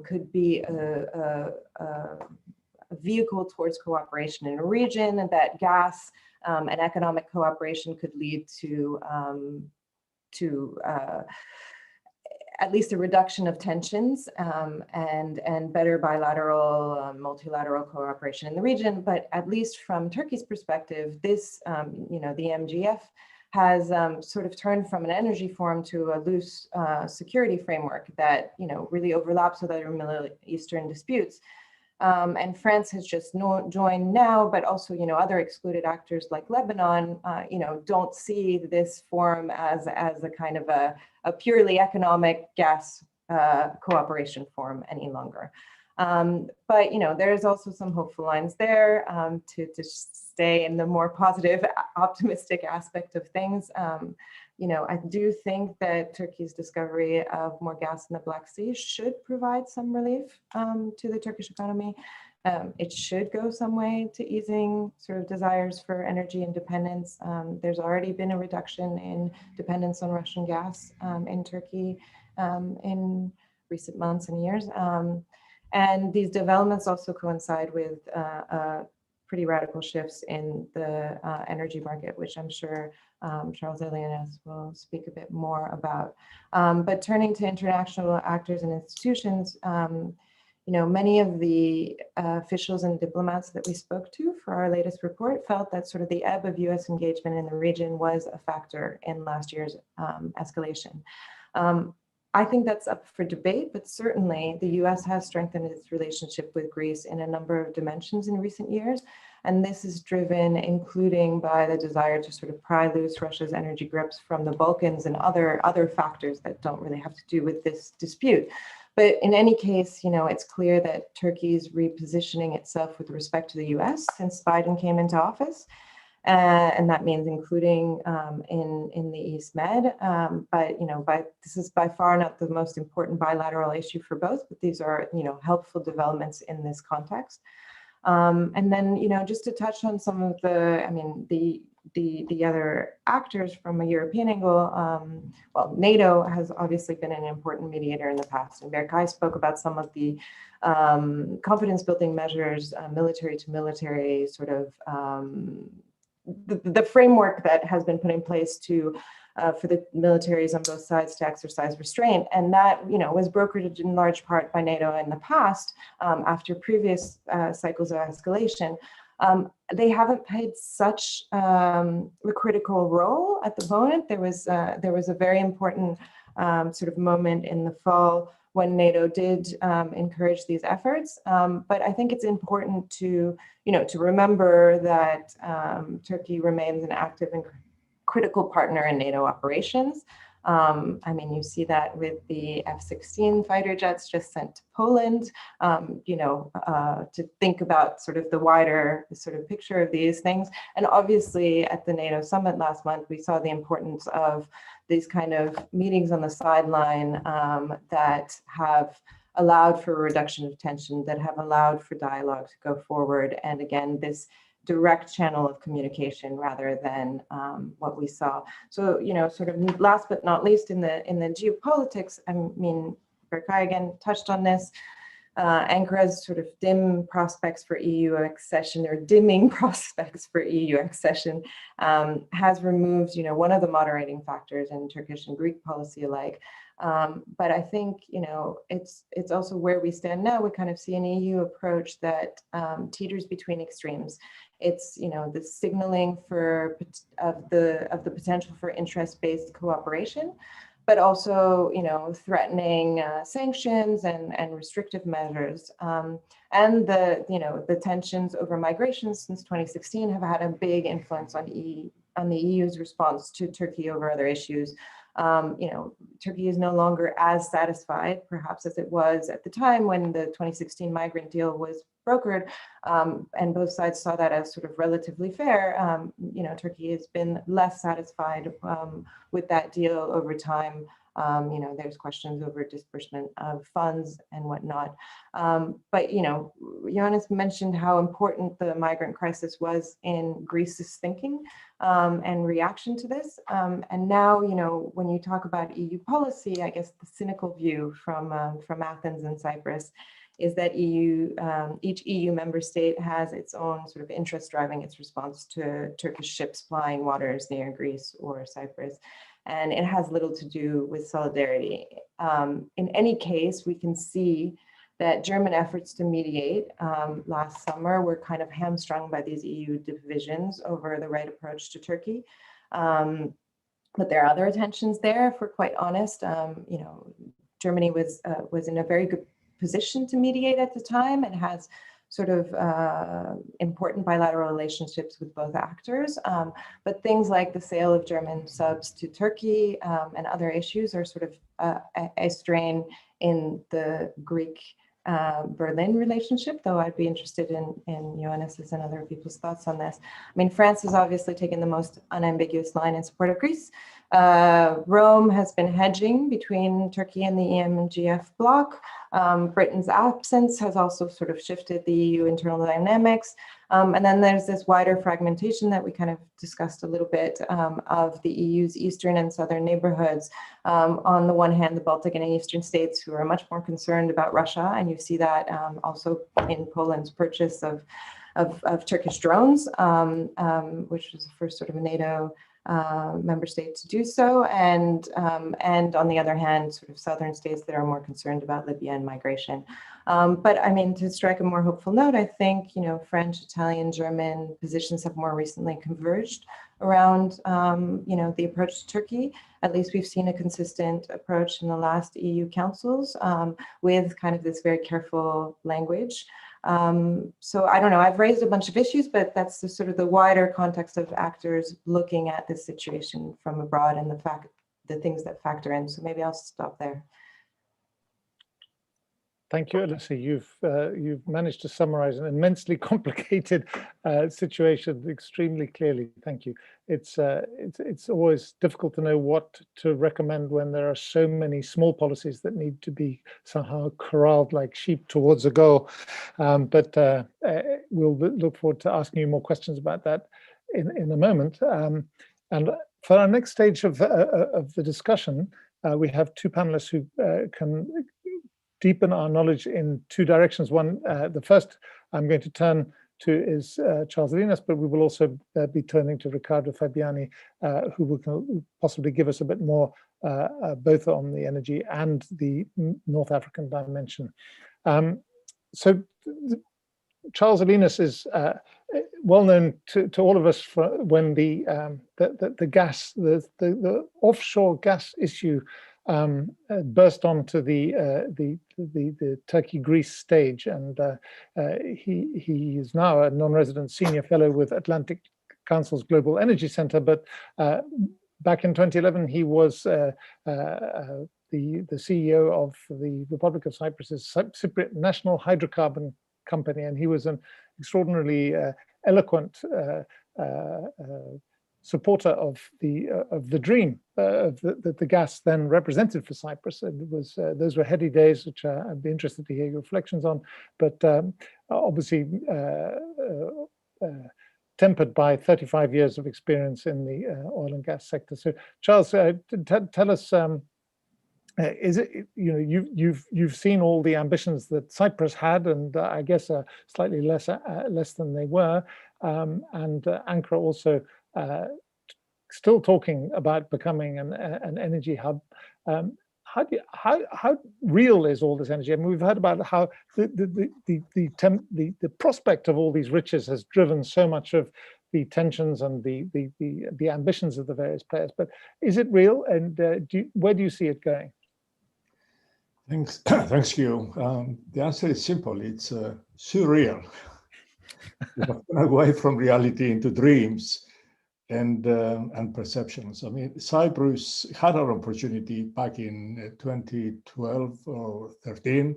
could be a vehicle towards cooperation in a region, and that gas and economic cooperation could lead to at least a reduction of tensions, and better bilateral, multilateral cooperation in the region. But at least from Turkey's perspective, this, the MGF has sort of turned from an energy forum to a loose security framework that, really overlaps with other Middle Eastern disputes. And France has just joined now, but also, other excluded actors like Lebanon, don't see this forum as a kind of a purely economic gas cooperation forum any longer. But, there's also some hopeful lines there to stay in the more positive, optimistic aspect of things. I do think that Turkey's discovery of more gas in the Black Sea should provide some relief to the Turkish economy. It should go some way to easing sort of desires for energy independence. There's already been a reduction in dependence on Russian gas in Turkey in recent months and years. And these developments also coincide with pretty radical shifts in the energy market, which I'm sure Charles Ioannis will speak a bit more about. But turning to international actors and institutions, many of the officials and diplomats that we spoke to for our latest report felt that sort of the ebb of US engagement in the region was a factor in last year's escalation. I think that's up for debate, but certainly the US has strengthened its relationship with Greece in a number of dimensions in recent years. And this is driven, including by the desire to sort of pry loose Russia's energy grips from the Balkans and other factors that don't really have to do with this dispute. But in any case, it's clear that Turkey's repositioning itself with respect to the US since Biden came into office. And that means including in the East Med, but this is by far not the most important bilateral issue for both, but these are helpful developments in this context. And then just to touch on some of the other actors from a European angle, well, NATO has obviously been an important mediator in the past, and Berkay spoke about some of the confidence building measures, military to military sort of the framework that has been put in place for the militaries on both sides to exercise restraint. And that, was brokered in large part by NATO in the past after previous cycles of escalation. They haven't played such a critical role at the moment. There was a very important sort of moment in the fall when NATO did encourage these efforts. But I think it's important to remember that Turkey remains an active and critical partner in NATO operations. I mean, you see that with the F-16 fighter jets just sent to Poland, to think about sort of the wider sort of picture of these things. And obviously at the NATO summit last month, we saw the importance of these kind of meetings on the sideline that have allowed for a reduction of tension, that have allowed for dialogue to go forward. And again, this direct channel of communication rather than what we saw. So, sort of last but not least in the geopolitics, I mean, Berkay again touched on this. Ankara's sort of dim prospects for EU accession, or dimming prospects for EU accession, has removed, one of the moderating factors in Turkish and Greek policy alike. But I think, it's also where we stand now. We kind of see an EU approach that teeters between extremes. It's, the signaling of the potential for interest-based cooperation, but also, threatening sanctions and restrictive measures. And the tensions over migration since 2016 have had a big influence on the EU's response to Turkey over other issues. Turkey is no longer as satisfied, perhaps, as it was at the time when the 2016 migrant deal was brokered, and both sides saw that as sort of relatively fair. Turkey has been less satisfied with that deal over time. There's questions over disbursement of funds and whatnot. But, Ioannis mentioned how important the migrant crisis was in Greece's thinking and reaction to this. And now, when you talk about EU policy, I guess the cynical view from Athens and Cyprus is that each EU member state has its own sort of interest driving its response to Turkish ships plying waters near Greece or Cyprus. And it has little to do with solidarity. In any case, we can see that German efforts to mediate last summer were kind of hamstrung by these EU divisions over the right approach to Turkey. But there are other tensions there, if we're quite honest. Germany was in a very good position to mediate at the time and has sort of important bilateral relationships with both actors. But things like the sale of German subs to Turkey and other issues are sort of a strain in the Greek Berlin relationship, though I'd be interested in Ioannis's and other people's thoughts on this. I mean, France has obviously taken the most unambiguous line in support of Greece. Rome has been hedging between Turkey and the EMGF bloc. Britain's absence has also sort of shifted the EU internal dynamics. And then there's this wider fragmentation that we kind of discussed a little bit of the EU's eastern and southern neighborhoods. On the one hand, the Baltic and eastern states who are much more concerned about Russia, and you see that also in Poland's purchase of Turkish drones, which was the first sort of a NATO member state to do so, and on the other hand, sort of southern states that are more concerned about Libya and migration. But I mean, to strike a more hopeful note, I think French, Italian, German positions have more recently converged around the approach to Turkey. At least we've seen a consistent approach in the last EU councils with kind of this very careful language. So I don't know, I've raised a bunch of issues, but that's the sort of the wider context of actors looking at this situation from abroad and the things that factor in. So maybe I'll stop there. Thank you, Alyssa. You've managed to summarize an immensely complicated situation extremely clearly. Thank you. It's always difficult to know what to recommend when there are so many small policies that need to be somehow corralled like sheep towards a goal. But we'll look forward to asking you more questions about that in a moment. And for our next stage of the discussion, we have two panelists who can deepen our knowledge in two directions. One, the first I'm going to turn to is Charles Ioannis, but we will also be turning to Riccardo Fabiani, who will possibly give us a bit more both on the energy and the North African dimension. So Charles Ioannis is well known to all of us for when the offshore gas issue burst onto the Turkey-Greece stage, and he is now a non-resident senior fellow with Atlantic Council's Global Energy Center. But back in 2011, he was the CEO of the Republic of Cyprus's Cypriot National Hydrocarbon Company, and he was an extraordinarily eloquent supporter of the dream that the gas then represented for Cyprus. And it was those were heady days, which I'd be interested to hear your reflections on. But obviously tempered by 35 years of experience in the oil and gas sector. So, Charles, tell us. Is it, you know, you've seen all the ambitions that Cyprus had, and I guess slightly less than they were, and Ankara also still talking about becoming an energy hub. How real is all this energy? I mean, we've heard about how the prospect of all these riches has driven so much of the tensions and the ambitions of the various players. But is it real, and where do you see it going? Thanks, Hugh. The answer is simple. It's surreal. We have gone away from reality into dreams and perceptions. I mean, Cyprus had an opportunity back in 2012 or 13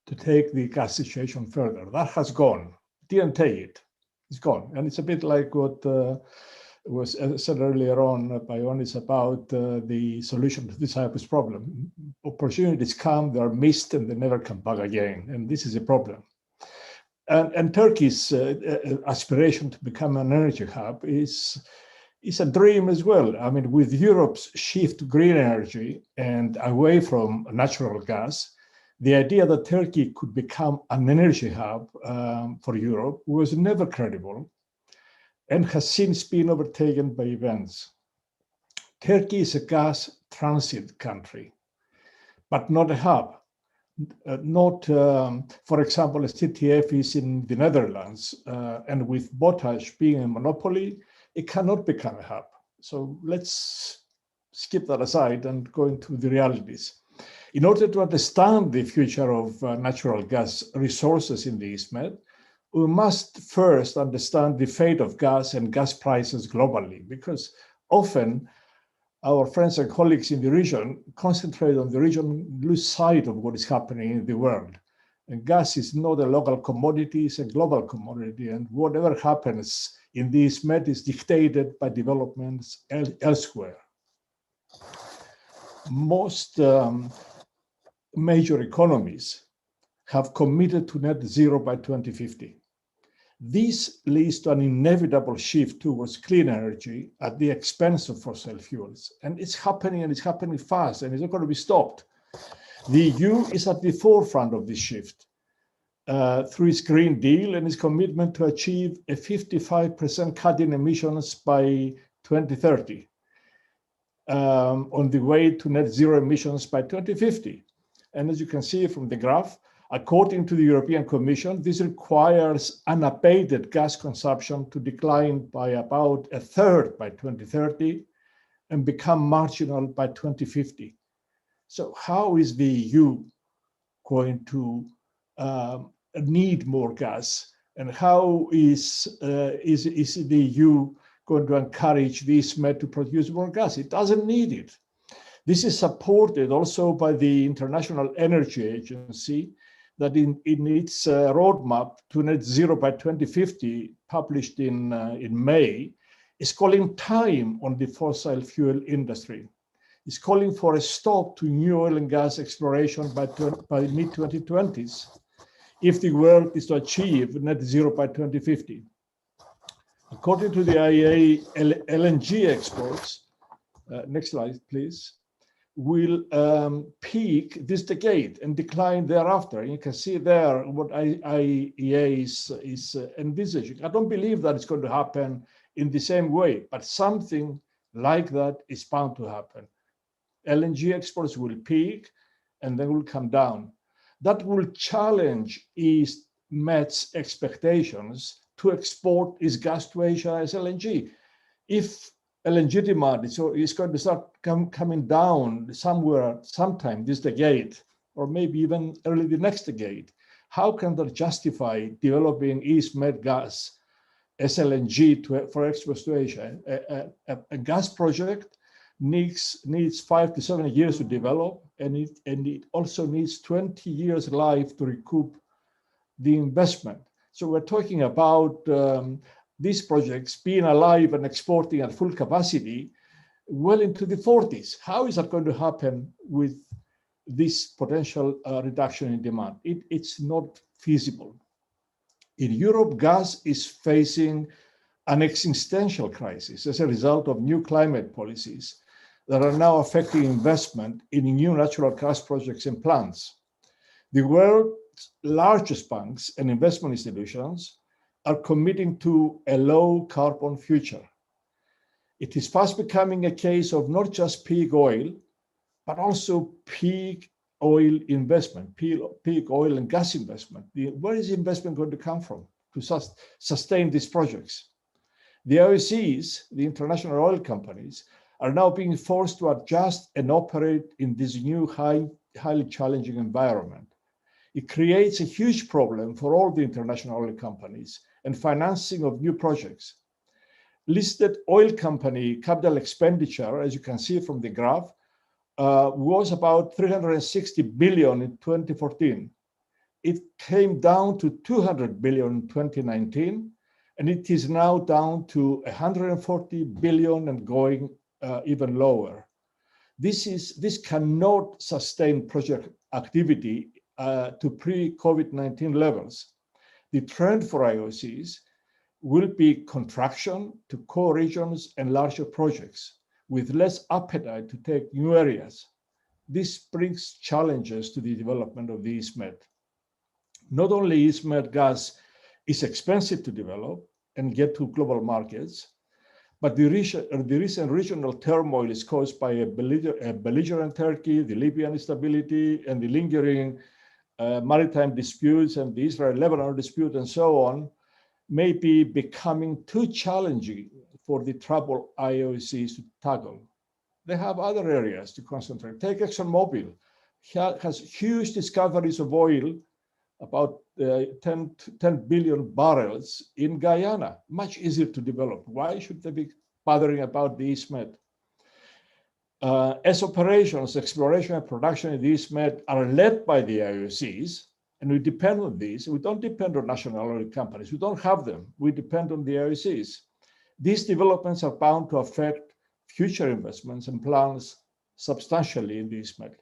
to take the gas situation further. That has gone. Didn't take it. It's gone. And it's a bit like what was said earlier on by Ioannis about the solution to the Cyprus problem. Opportunities come, they are missed, and they never come back again. And this is a problem. And Turkey's aspiration to become an energy hub is a dream as well. I mean, with Europe's shift to green energy and away from natural gas, the idea that Turkey could become an energy hub for Europe was never credible, and has since been overtaken by events. Turkey is a gas transit country, but not a hub. For example, as TTF is in the Netherlands, and with Potash being a monopoly, it cannot become a hub. So let's skip that aside and go into the realities. In order to understand the future of natural gas resources in the East Med, we must first understand the fate of gas and gas prices globally, because often our friends and colleagues in the region concentrate on the region, lose sight of what is happening in the world. And gas is not a local commodity, it's a global commodity, and whatever happens in the East Med is dictated by developments elsewhere. Most major economies have committed to net zero by 2050. This leads to an inevitable shift towards clean energy at the expense of fossil fuels. And it's happening, and it's happening fast, and it's not going to be stopped. The EU is at the forefront of this shift through its Green Deal and its commitment to achieve a 55% cut in emissions by 2030, on the way to net zero emissions by 2050. And as you can see from the graph, according to the European Commission, this requires unabated gas consumption to decline by about a third by 2030 and become marginal by 2050. So how is the EU going to need more gas? And how is the EU going to encourage the East Med to produce more gas? It doesn't need it. This is supported also by the International Energy Agency, that in its roadmap to net zero by 2050, published in May, is calling time on the fossil fuel industry. It's calling for a stop to new oil and gas exploration by mid-2020s, if the world is to achieve net zero by 2050. According to the IEA, LNG exports, next slide, please, will peak this decade and decline thereafter. And you can see there what IEA is envisaging. I don't believe that it's going to happen in the same way, but something like that is bound to happen. LNG exports will peak and then will come down. That will challenge East Med's expectations to export its gas to Asia as LNG. If LNG demand is going to start coming down sometime this decade, or maybe even early the next decade, how can that justify developing East Med gas SLNG for exports to Asia. A gas project needs 5 to 7 years to develop, and it also needs 20 years life to recoup the investment. So we're talking about these projects being alive and exporting at full capacity well into the 40s. How is that going to happen with this potential reduction in demand? It's not feasible. In Europe, gas is facing an existential crisis as a result of new climate policies that are now affecting investment in new natural gas projects and plants. The world's largest banks and investment institutions are committing to a low carbon future. It is fast becoming a case of not just peak oil, but also peak oil investment, peak oil and gas investment. Where is the investment going to come from to sustain these projects? The IOCs, the international oil companies, are now being forced to adjust and operate in this new highly challenging environment. It creates a huge problem for all the international oil companies and financing of new projects. Listed oil company capital expenditure, as you can see from the graph, was about 360 billion in 2014. It came down to 200 billion in 2019, and it is now down to 140 billion and going even lower. This cannot sustain project activity to pre-COVID-19 levels. The trend for IOCs will be contraction to core regions and larger projects with less appetite to take new areas. This brings challenges to the development of the EastMed. Not only EastMed gas is expensive to develop and get to global markets, but the recent regional turmoil is caused by a belligerent Turkey, the Libyan instability, and the lingering maritime disputes and the Israel-Lebanon dispute and so on, may be becoming too challenging for the troubled IOCs to tackle. They have other areas to concentrate. Take ExxonMobil, has huge discoveries of oil, about 10 billion barrels in Guyana, much easier to develop. Why should they be bothering about the EastMed? As operations, exploration and production in the EastMed are led by the IOCs, and we depend on these. We don't depend on national oil companies. We don't have them. We depend on the IOCs. These developments are bound to affect future investments and plans substantially in the EastMed.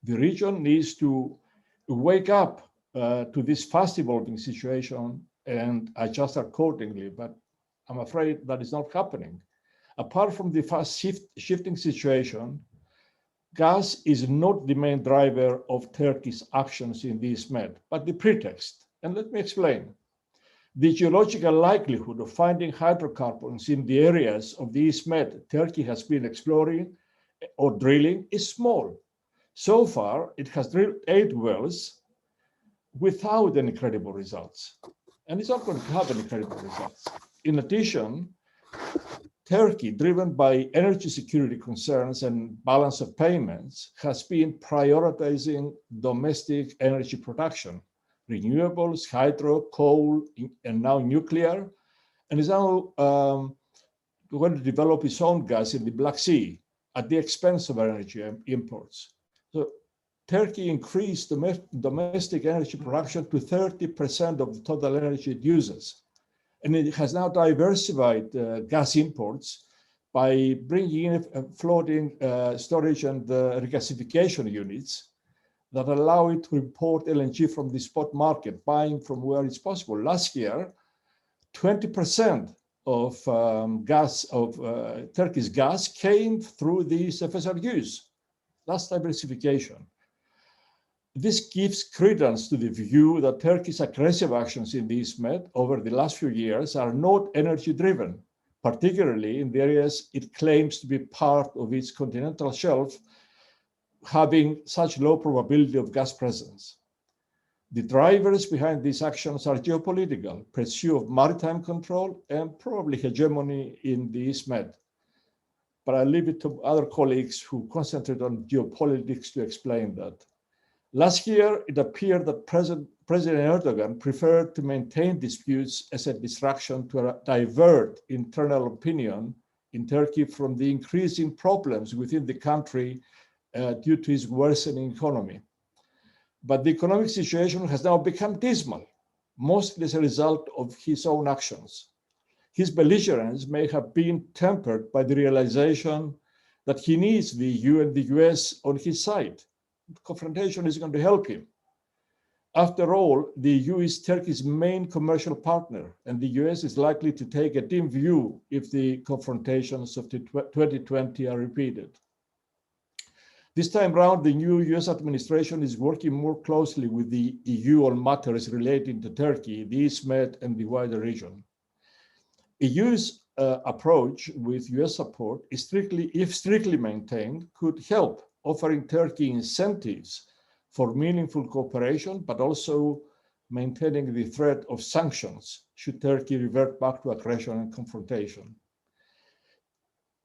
The region needs to wake up to this fast evolving situation and adjust accordingly, but I'm afraid that is not happening. Apart from the fast shifting situation, gas is not the main driver of Turkey's actions in the EastMed, but the pretext. And let me explain. The geological likelihood of finding hydrocarbons in the areas of the EastMed Turkey has been exploring or drilling is small. So far, it has drilled 8 wells without any credible results. And it's not going to have any credible results. In addition, Turkey, driven by energy security concerns and balance of payments, has been prioritizing domestic energy production, renewables, hydro, coal, and now nuclear, and is now going to develop its own gas in the Black Sea at the expense of energy imports. So Turkey increased domestic energy production to 30% of the total energy it uses. And it has now diversified gas imports by bringing in floating storage and regasification units that allow it to import LNG from the spot market, buying from where it's possible. Last year, 20% of Turkey's gas came through these FSRUs. That's diversification. This gives credence to the view that Turkey's aggressive actions in the EastMed over the last few years are not energy-driven, particularly in the areas it claims to be part of its continental shelf, having such low probability of gas presence. The drivers behind these actions are geopolitical, pursuit of maritime control, and probably hegemony in the EastMed. But I'll leave it to other colleagues who concentrate on geopolitics to explain that. Last year, it appeared that President Erdogan preferred to maintain disputes as a distraction to divert internal opinion in Turkey from the increasing problems within the country due to its worsening economy. But the economic situation has now become dismal, mostly as a result of his own actions. His belligerence may have been tempered by the realization that he needs the EU and the US on his side. Confrontation is going to help him. After all, the EU is Turkey's main commercial partner, and the US is likely to take a dim view if the confrontations of 2020 are repeated. This time round, the new US administration is working more closely with the EU on matters relating to Turkey, the East Med, and the wider region. EU's approach with US support is if strictly maintained, could help offering Turkey incentives for meaningful cooperation, but also maintaining the threat of sanctions should Turkey revert back to aggression and confrontation.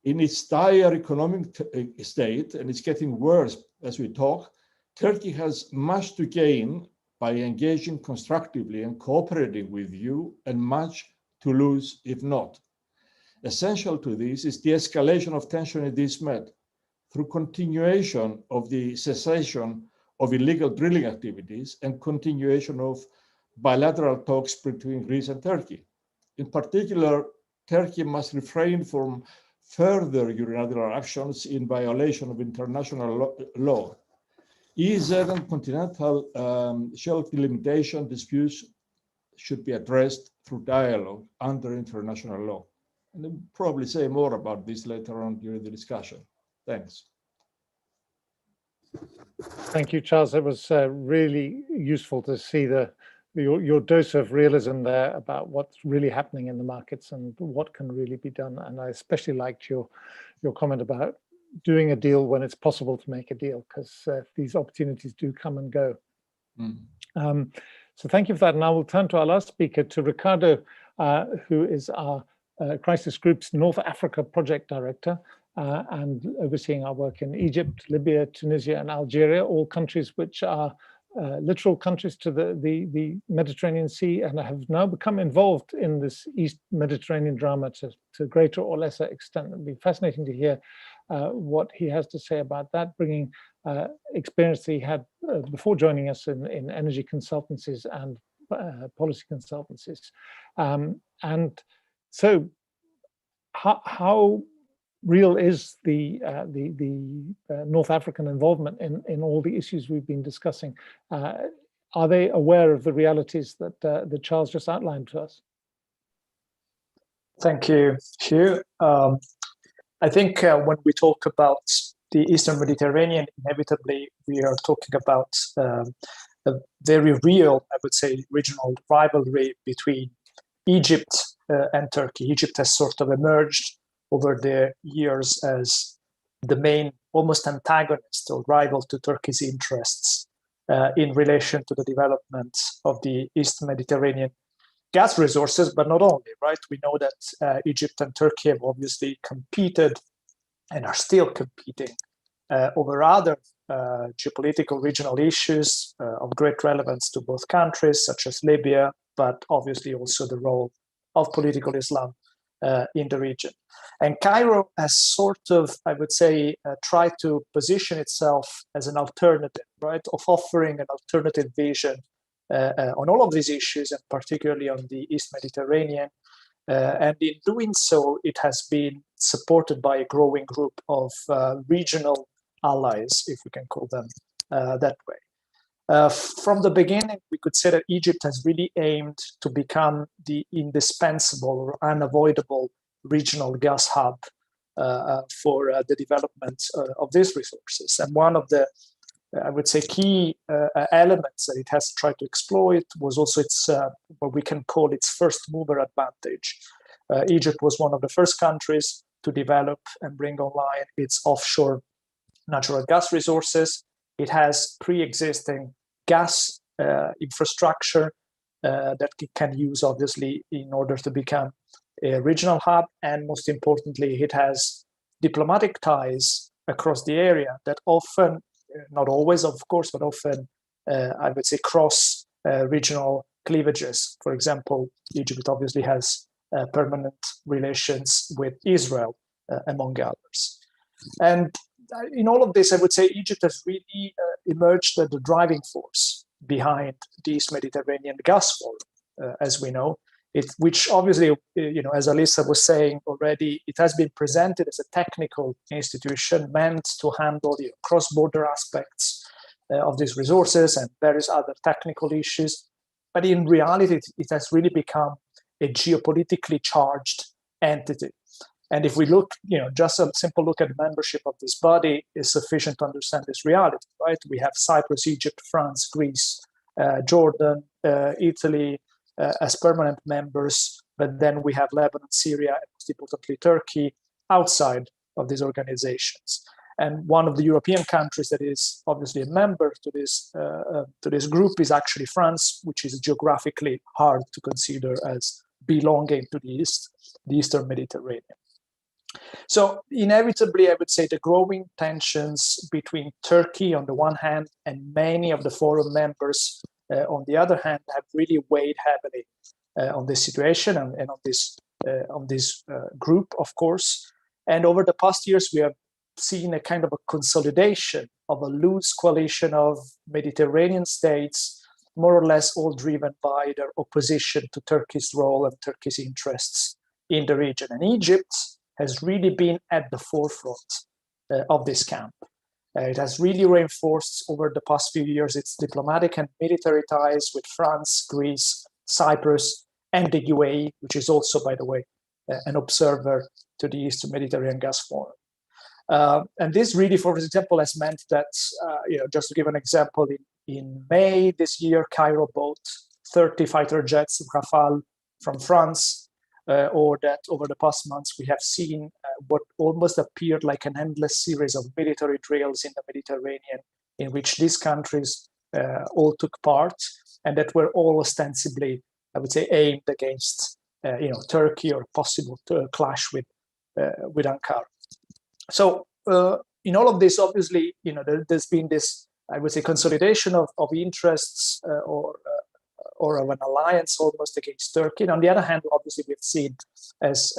In its dire economic state, and it's getting worse as we talk, Turkey has much to gain by engaging constructively and cooperating with you, and much to lose if not. Essential to this is the escalation of tension in the East Med through continuation of the cessation of illegal drilling activities and continuation of bilateral talks between Greece and Turkey. In particular, Turkey must refrain from further unilateral actions in violation of international law. EEZ and continental shelf delimitation disputes should be addressed through dialogue under international law. And we'll probably say more about this later on during the discussion. Thanks. Thank you, Charles. It was really useful to see your dose of realism there about what's really happening in the markets and what can really be done. And I especially liked your comment about doing a deal when it's possible to make a deal, because these opportunities do come and go. So thank you for that. And I will turn to our last speaker, to Ricardo, who is our Crisis Group's North Africa Project Director, and overseeing our work in Egypt, Libya, Tunisia, and Algeria, all countries which are literal countries to the Mediterranean Sea, and have now become involved in this East Mediterranean drama to greater or lesser extent. It'll be fascinating to hear what he has to say about that, bringing experience that he had before joining us in energy consultancies and policy consultancies. And so how real is the North African involvement in all the issues we've been discussing? Are they aware of the realities that Charles just outlined to us? Thank you, Hugh. I think when we talk about the Eastern Mediterranean, inevitably we are talking about a very real, I would say, regional rivalry between Egypt and Turkey. Egypt has sort of emerged over the years as the main, almost antagonist or rival to Turkey's interests in relation to the development of the East Mediterranean gas resources, but not only, right? We know that Egypt and Turkey have obviously competed and are still competing over other geopolitical regional issues of great relevance to both countries, such as Libya, but obviously also the role of political Islam in the region. And Cairo has sort of, I would say, tried to position itself as an alternative, right, of offering an alternative vision on all of these issues, and particularly on the East Mediterranean. And in doing so, it has been supported by a growing group of regional allies, if we can call them that way. From the beginning, we could say that Egypt has really aimed to become the indispensable or unavoidable regional gas hub for the development of these resources. And one of the, I would say, key elements that it has tried to exploit was also its, what we can call its first mover advantage. Egypt was one of the first countries to develop and bring online its offshore natural gas resources. It has pre-existing gas infrastructure that it can use, obviously, in order to become a regional hub. And most importantly, it has diplomatic ties across the area that often, not always, of course, but often, I would say, cross regional cleavages. For example, Egypt obviously has permanent relations with Israel, among others. And in all of this, I would say Egypt has really emerged as the driving force behind the East Mediterranean Gas Forum, as we know. Which obviously, as Alyssa was saying already, it has been presented as a technical institution meant to handle the cross-border aspects of these resources and various other technical issues. But in reality, it has really become a geopolitically charged entity. And if we look, just a simple look at the membership of this body is sufficient to understand this reality, right? We have Cyprus, Egypt, France, Greece, Jordan, Italy, as permanent members, but then we have Lebanon, Syria, and most importantly, Turkey outside of these organizations. And one of the European countries that is obviously a member to this group is actually France, which is geographically hard to consider as belonging to the Eastern Mediterranean. So inevitably, I would say the growing tensions between Turkey on the one hand and many of the forum members on the other hand, have really weighed heavily on this situation and on this group, of course. And over the past years, we have seen a kind of a consolidation of a loose coalition of Mediterranean states, more or less all driven by their opposition to Turkey's role and Turkey's interests in the region. And Egypt has really been at the forefront of this camp. It has really reinforced over the past few years its diplomatic and military ties with France, Greece, Cyprus, and the UAE, which is also, by the way, an observer to the Eastern Mediterranean Gas Forum. And this really, for example, has meant that, just to give an example, in May this year, Cairo bought 30 fighter jets Rafale from France, or that over the past months we have seen what almost appeared like an endless series of military drills in the Mediterranean in which these countries all took part, and that were all ostensibly, I would say, aimed against Turkey or possible clash with Ankara. So in all of this, obviously, there's been this, I would say, consolidation of interests or of an alliance almost against Turkey. And on the other hand, obviously, we've seen, as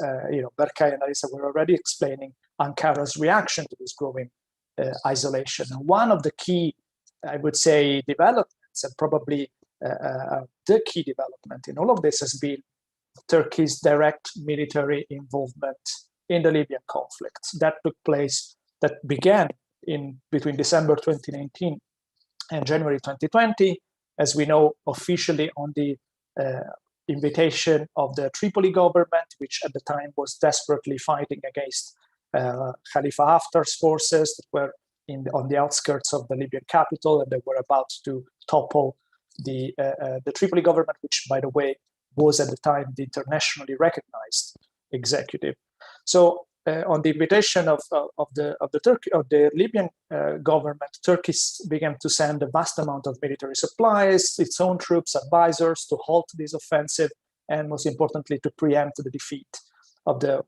Berkay and Alyssa were already explaining, Ankara's reaction to this growing isolation. And one of the key, I would say, developments, and probably the key development in all of this has been Turkey's direct military involvement in the Libyan conflict. That began between December 2019 and January 2020, as we know, officially on the invitation of the Tripoli government, which at the time was desperately fighting against Khalifa Haftar's forces that were on the outskirts of the Libyan capital, and they were about to topple the Tripoli government, which, by the way, was at the time the internationally recognized executive. So on the invitation of the Libyan government, Turkey began to send a vast amount of military supplies, its own troops, advisors to halt this offensive, and most importantly, to preempt the defeat of the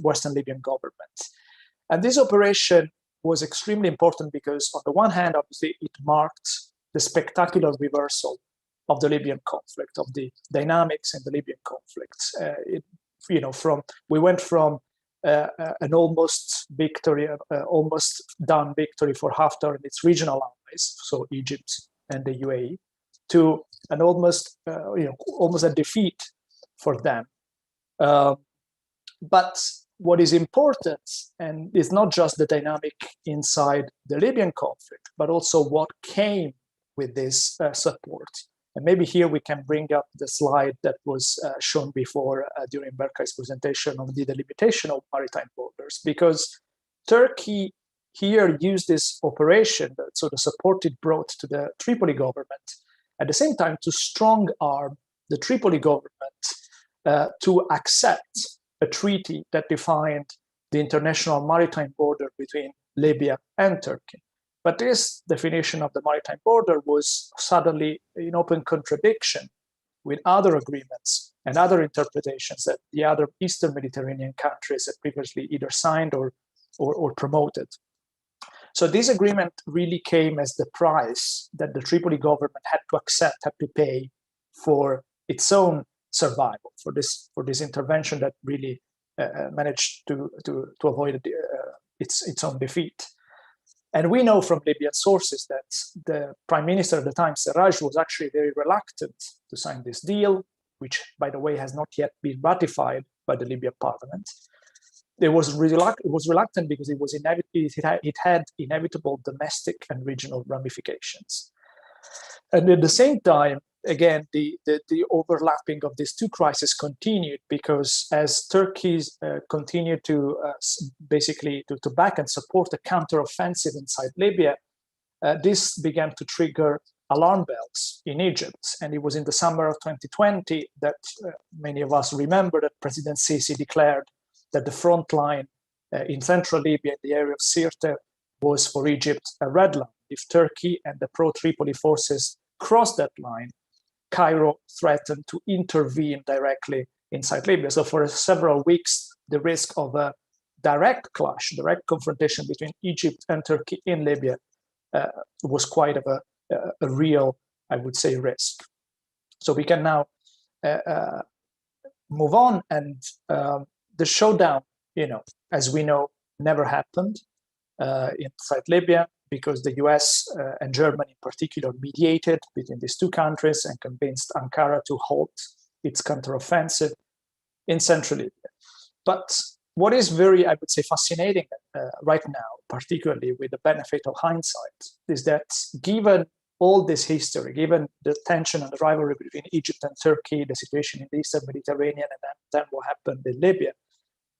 Western Libyan government. And this operation was extremely important because, on the one hand, obviously, it marked the spectacular reversal of the Libyan conflict, of the dynamics in the Libyan conflict. We went from an almost done victory for Haftar and its regional allies, so Egypt and the UAE, to an almost a defeat for them. But what is important, and is not just the dynamic inside the Libyan conflict, but also what came with this support. And maybe here we can bring up the slide that was shown before during Berkay's presentation on the delimitation of maritime borders, because Turkey here used this operation, so the support it brought to the Tripoli government, at the same time to strong arm the Tripoli government to accept a treaty that defined the international maritime border between Libya and Turkey. But this definition of the maritime border was suddenly in open contradiction with other agreements and other interpretations that the other Eastern Mediterranean countries had previously either signed or promoted. So this agreement really came as the price that the Tripoli government had to accept, had to pay for its own survival, for this intervention that really managed to avoid its own defeat. And we know from Libyan sources that the prime minister at the time, Serraj, was actually very reluctant to sign this deal, which, by the way, has not yet been ratified by the Libyan parliament. It was reluctant because it had inevitable domestic and regional ramifications. And at the same time, again, the overlapping of these two crises continued, because as Turkey continued to basically to back and support a counteroffensive inside Libya, this began to trigger alarm bells in Egypt. And it was in the summer of 2020 that many of us remember that President Sisi declared that the front line in central Libya, in the area of Sirte, was for Egypt a red line. If Turkey and the pro-Tripoli forces crossed that line, Cairo threatened to intervene directly inside Libya. So for several weeks, the risk of a direct clash, direct confrontation between Egypt and Turkey in Libya was quite of a real, I would say, risk. So we can now move on, and the showdown, as we know, never happened inside Libya, because the US and Germany in particular mediated between these two countries and convinced Ankara to halt its counteroffensive in central Libya. But what is very, I would say, fascinating right now, particularly with the benefit of hindsight, is that given all this history, given the tension and the rivalry between Egypt and Turkey, the situation in the Eastern Mediterranean, and then what happened in Libya,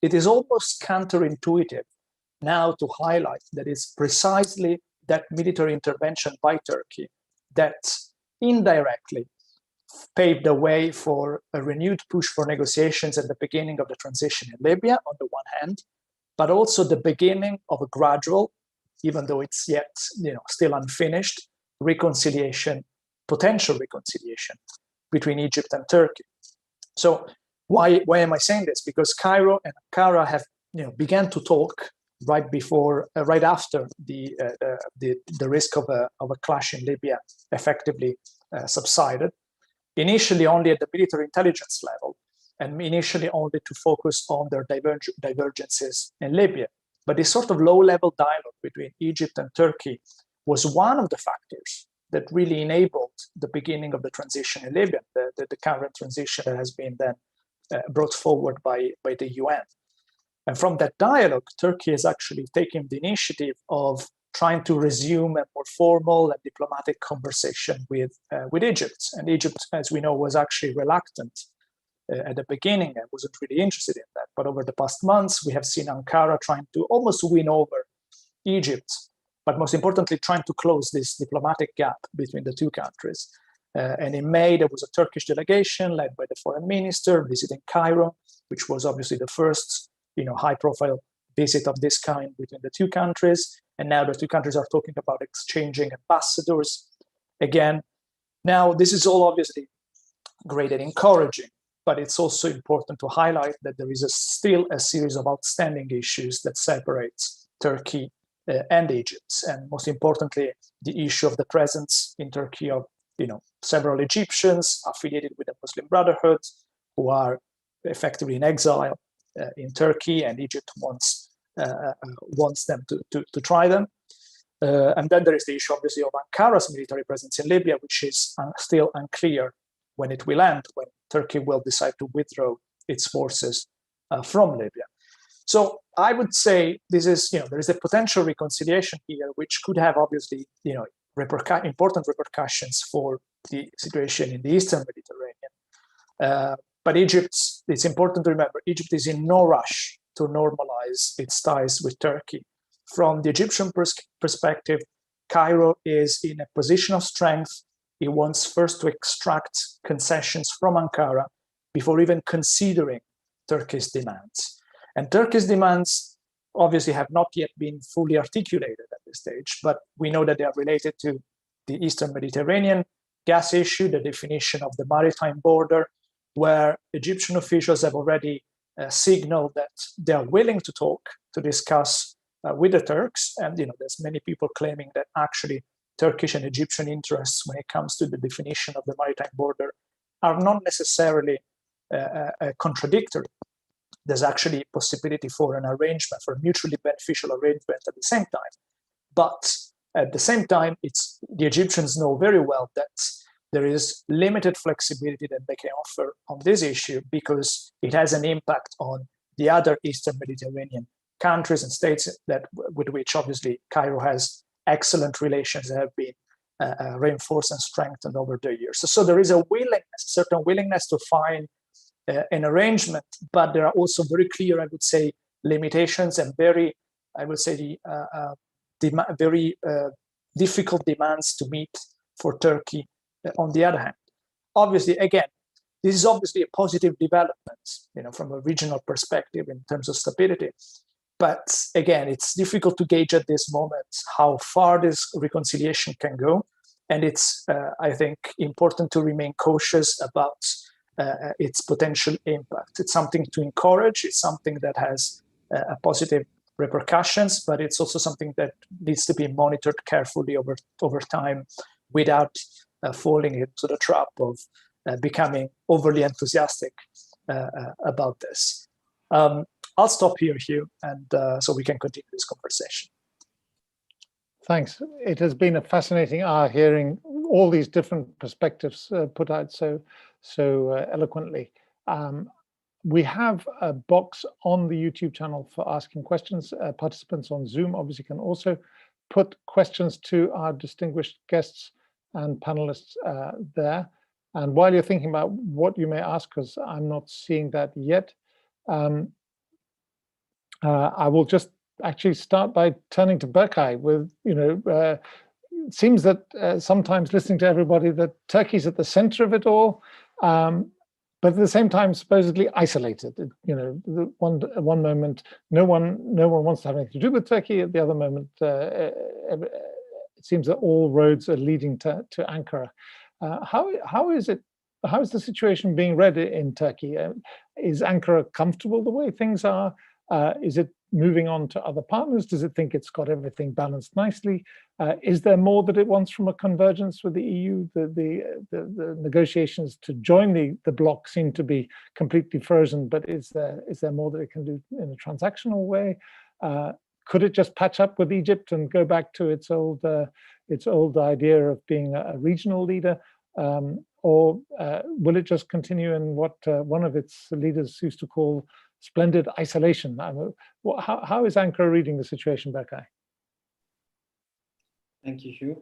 it is almost counterintuitive now to highlight that it's precisely that military intervention by Turkey that indirectly paved the way for a renewed push for negotiations at the beginning of the transition in Libya, on the one hand, but also the beginning of a gradual, even though it's yet still unfinished, potential reconciliation between Egypt and Turkey. So why am I saying this? Because Cairo and Ankara have began to talk right after the risk of a clash in Libya effectively subsided. Initially only at the military intelligence level, and initially only to focus on their divergences in Libya. But this sort of low-level dialogue between Egypt and Turkey was one of the factors that really enabled the beginning of the transition in Libya, the current transition that has been then brought forward by the UN. And from that dialogue, Turkey has actually taken the initiative of trying to resume a more formal and diplomatic conversation with Egypt. And Egypt, as we know, was actually reluctant at the beginning and wasn't really interested in that. But over the past months, we have seen Ankara trying to almost win over Egypt, but most importantly, trying to close this diplomatic gap between the two countries. And in May, there was a Turkish delegation led by the foreign minister visiting Cairo, which was obviously the first high-profile visit of this kind between the two countries. And now the two countries are talking about exchanging ambassadors again. Now, this is all obviously great and encouraging, but it's also important to highlight that there is still a series of outstanding issues that separates Turkey and Egypt. And most importantly, the issue of the presence in Turkey of several Egyptians affiliated with the Muslim Brotherhood who are effectively in exile in Turkey, and Egypt wants them to try them. And then there is the issue, obviously, of Ankara's military presence in Libya, which is still unclear when it will end, when Turkey will decide to withdraw its forces from Libya. So I would say this is, there is a potential reconciliation here, which could have obviously, important repercussions for the situation in the Eastern Mediterranean. But Egypt, it's important to remember, Egypt is in no rush to normalize its ties with Turkey. From the Egyptian perspective, Cairo is in a position of strength. It wants first to extract concessions from Ankara before even considering Turkey's demands. And Turkey's demands obviously have not yet been fully articulated at this stage, but we know that they are related to the Eastern Mediterranean gas issue, the definition of the maritime border, where Egyptian officials have already signaled that they are willing to talk, to discuss with the Turks. And there's many people claiming that actually Turkish and Egyptian interests when it comes to the definition of the maritime border are not necessarily contradictory. There's actually possibility for an arrangement, for a mutually beneficial arrangement at the same time. But at the same time, the Egyptians know very well that there is limited flexibility that they can offer on this issue because it has an impact on the other Eastern Mediterranean countries and states with which obviously Cairo has excellent relations that have been reinforced and strengthened over the years. So there is a certain willingness to find an arrangement, but there are also very clear, I would say, limitations and very difficult demands to meet for Turkey. On the other hand, obviously, again, this is obviously a positive development, from a regional perspective in terms of stability. But again, it's difficult to gauge at this moment how far this reconciliation can go. And it's, I think, important to remain cautious about its potential impact. It's something to encourage. It's something that has a positive repercussions, but it's also something that needs to be monitored carefully over time without falling into the trap of becoming overly enthusiastic about this. I'll stop here, Hugh, and so we can continue this conversation. Thanks. It has been a fascinating hour hearing all these different perspectives put out so eloquently. We have a box on the YouTube channel for asking questions. Participants on Zoom obviously can also put questions to our distinguished guests and panelists there. And while you're thinking about what you may ask, because I'm not seeing that yet, I will just actually start by turning to Berkay with, it seems that sometimes listening to everybody that Turkey's at the center of it all, but at the same time supposedly isolated. One moment no one wants to have anything to do with Turkey. At the other moment, it seems that all roads are leading to Ankara. How is the situation being read in Turkey? Is Ankara comfortable the way things are? Is it moving on to other partners? Does it think it's got everything balanced nicely? Is there more that it wants from a convergence with the EU? The negotiations to join the bloc seem to be completely frozen, but is there more that it can do in a transactional way? Could it just patch up with Egypt and go back to its old idea of being a regional leader? Or will it just continue in what one of its leaders used to call splendid isolation? How is Ankara reading the situation, Berkay? Thank you, Hugh.